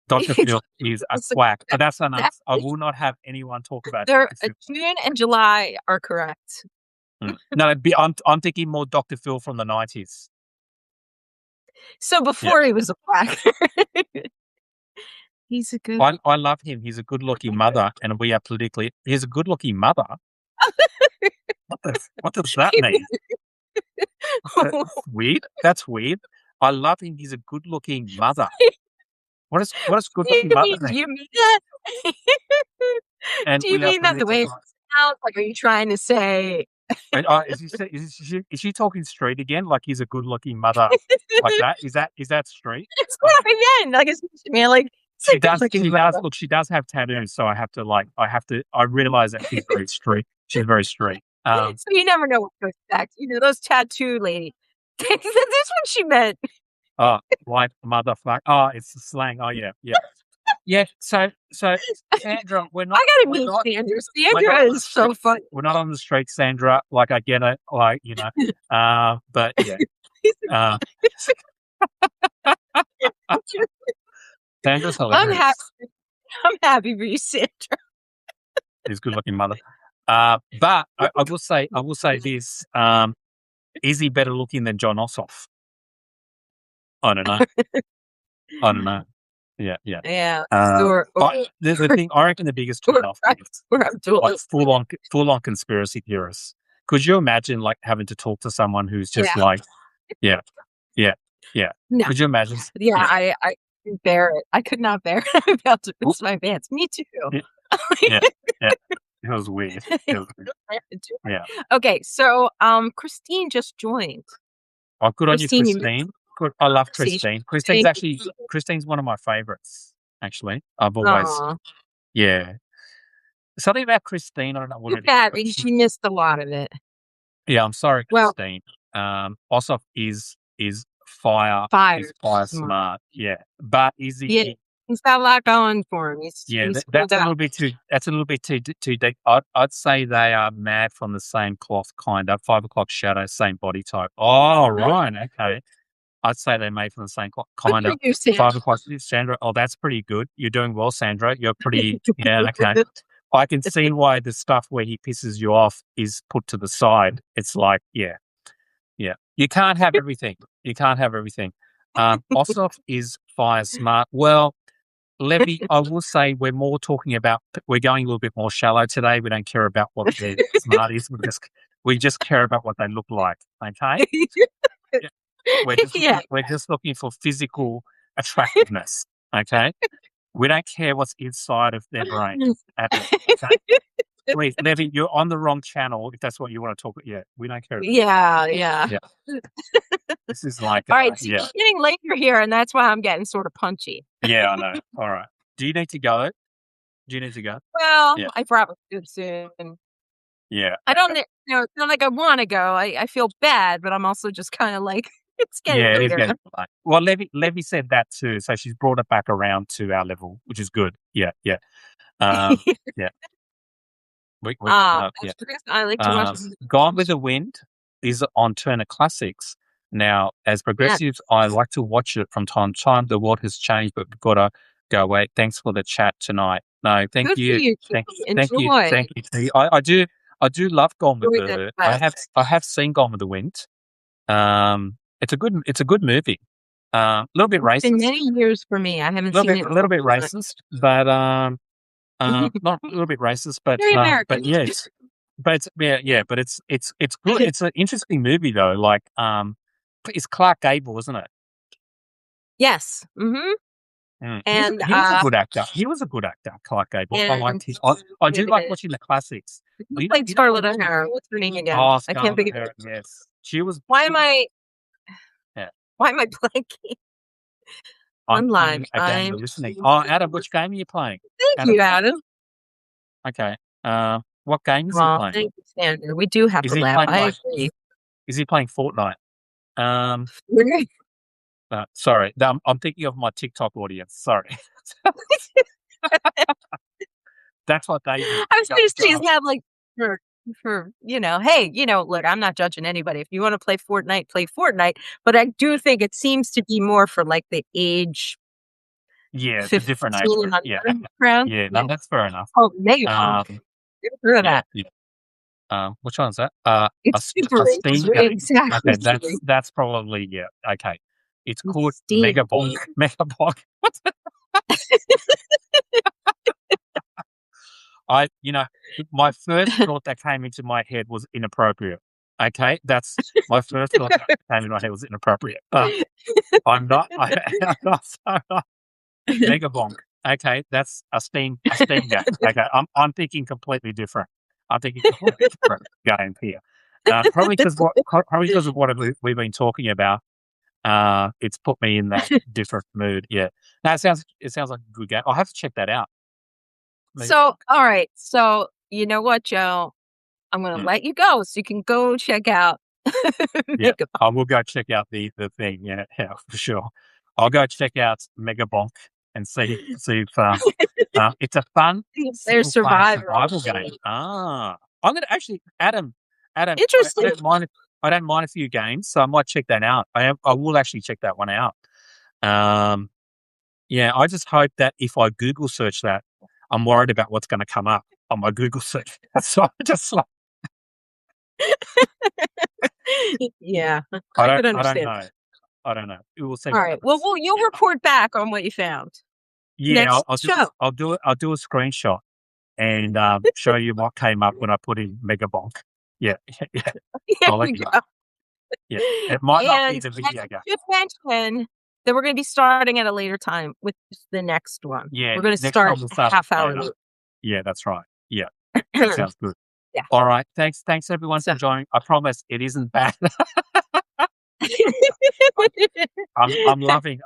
Dr. It's Phil is a it's quack. That's enough. I exactly. will not have anyone talk about They're Dr. Phil. June and July are correct. No, I'm thinking more Dr. Phil from the 90s. So Yeah. before he was a quack. He's a good I love him. He's a good-looking mother, and we are politically he's a good-looking mother? What does that mean? That's weird. That's weird. I love him. He's a good-looking mother. What does good-looking mother Do mean? you mean that? And Do you we are mean that the politically way it correct. sounds? Like, are you trying to say And, is she talking street again? Like he's a good-looking mother like that? Is that street? That's what I meant. Like, excuse me, like, it's a She does. good-looking She does. mother. Look, she does have tattoos, so I have to like. I realize that she's very street. She's very street. So you never know what to expect. You know, those tattoo ladies. That's what she meant. Oh, white motherfucker. Oh, it's the slang. Oh, yeah, yeah, yeah. So Sandra, I gotta we're meet not, Sandra. we're Sandra not on the is so street. funny. We're not on the street, Sandra. Like I get it. Like but yeah. Uh, Sandra's I'm happy. hilarious. I'm happy for you, Sandra. His good-looking mother. But I will say this. Is he better looking than Jon Ossoff? I don't know. I don't know. Yeah, yeah. Yeah. The thing I reckon the biggest turn off is Or like Abdullah. full on conspiracy theorists. Could you imagine like having to talk to someone who's just Yeah. like, yeah, yeah, yeah. No. Could you imagine? Yeah, Yeah, I couldn't bear it. I could not bear it. I'm about to miss my pants. Me too. yeah, yeah, yeah. It was weird. It was weird. Yeah. Okay, so Christine just joined. Oh, good on you, Christine, you Christine. Good. I love see, Christine. thank Christine's one of my favorites. Actually, I've always Aw, yeah. Something about Christine. I don't know what too it is, bad but because she missed a lot of it. yeah, I'm sorry, Well, Christine. Ossoff is fire fire smart. smart, yeah. But is Yeah, he's got a lot going for him. yeah, He's that's pulled a out. little bit too deep. I'd say they are mad from the same cloth, kind of 5 o'clock shadow, same body type. Oh, right, okay. I'd say they're made from the same Good kind for of you, Sam. 5 o'clock. Sandra, oh, that's pretty good. You're doing well, Sandra. You're pretty, yeah, okay. I can see why the stuff where he pisses you off is put to the side. It's like, yeah, yeah. You can't have everything. You can't have everything. Ossoff is fire smart. Well, Levy, I will say we're going a little bit more shallow today. We don't care about what their smart is. We just care about what they look like. Okay. Yeah. Yeah. We're just looking for physical attractiveness. Okay. We don't care what's inside of their brain at all. Okay. Please, Levy, you're on the wrong channel if that's what you want to talk about. Yeah, we don't care. Yeah. Yeah. This is like, All right, so yeah. it's getting later here, and that's why I'm getting sort of punchy. Yeah, I know. All right. Do you need to go? Do you need to go? Well, Yeah. I probably should soon. Yeah. I don't, it's not like I want to go. I feel bad, but I'm also just kind of like, it's getting Yeah, it is later. getting late. Well, Levy said that too, so she's brought it back around to our level, which is good. Yeah, yeah. Yeah. Yeah. I like to watch. Gone with the Wind is on Turner Classics. Now, as Yeah. progressives, I like to watch it from time to time. The world has changed, but we've got to go away. Thanks for the chat tonight. No, thank Good you. for you. Thank Enjoy. you. Thank you. T. I do love Gone with Enjoy the. that I have seen Gone with the Wind. It's a good movie. A little bit It's been racist. many years for me. I haven't seen it. A little bit racist, but not a little bit racist, but Very American. but yes, but it's but it's good. It's an interesting movie though. Like it's Clark Gable, isn't it? Yes. Mm-hmm. And he was a good actor. He was a good actor, Clark Gable. I liked his. I do like watching the classics. Who played Scarlett O'Hara? What's her name again? Oh, I can't think of Scarlett it. O'Hara, yes, she was. Why am I? Yeah. Why am I blanking? I'm live. again, you're listening. Oh, Adam, which game are you playing? Thank you, Adam. Okay. What game is he Well, playing? thank you, Sandra. We do have Is to he laugh. playing I like- agree. Is he playing Fortnite? We're- Sorry, I'm thinking of my TikTok audience. Sorry. That's what they do. I was going to say, is that like for hey, look, I'm not judging anybody. If you want to play Fortnite, play Fortnite. But I do think it seems to be more for like the age. Yeah, it's a different age 15 group. and Yeah, under crowd. yeah, no, that's fair enough. Oh, Mega Punk. Um, Never heard of yeah, that. yeah. Which one's that? It's super Steam game. exactly. Okay, that's probably okay. It's called Steam. Megabonk. Megabonk. My first thought that came into my head was inappropriate. Okay, that's my first thought that came into my head was inappropriate. I'm not. I'm not. Megabonk. Okay, that's a Steam game. Okay, I'm thinking completely different. I'm thinking completely different game here. Probably because of what we've been talking about. It's put me in that different mood. Yeah. No, it sounds like a good game. I'll have to check that out. Me- So, all right. So, you know what, Joe? I'm going to mm, let you go so you can go check out Yeah, Makeup. I will go check out the thing. Yeah, yeah, for sure. I'll go check out Mega Bonk and see if it's a fun Their single player survivor. survival game. I'm gonna actually, Adam, I Interesting. don't mind. I don't mind a few games, so I might check that out. I will actually check that one out. Um, yeah, I just hope that if I Google search that, I'm worried about what's going to come up on my Google search. So I just like Yeah, I could I don't understand. know. I don't know. We'll see All what right. Well, happens. you'll Yeah. report back on what you found Yeah, next show. I'll do a screenshot and show you what came up when I put in Megabonk. Yeah, yeah. There I'll let you you know. go. Yeah, it might not be And the I video game. should mention that we're going to be starting at a later time with the next one. Yeah, We're going to next start time we'll a start half hour later. Yeah, that's right. Yeah, later. sounds good. Yeah. All right, thanks everyone So, for joining. I promise it isn't bad. I'm loving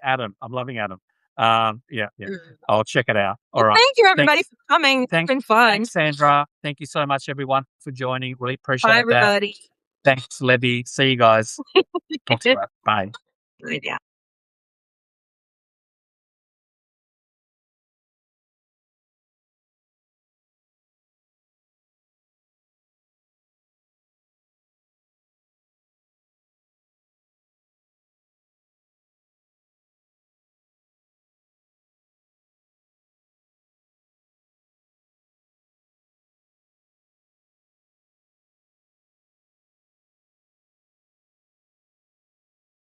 Adam. I'm loving Adam. Yeah, yeah. I'll check it out. All well, right. thank you, Thank, everybody, for coming. It's thank, been fun. thanks, Sandra. Thank you so much, everyone, for joining. Really Bye, appreciate that. everybody. Thanks, Levy. See you guys. Talk to you later. Bye. Yeah.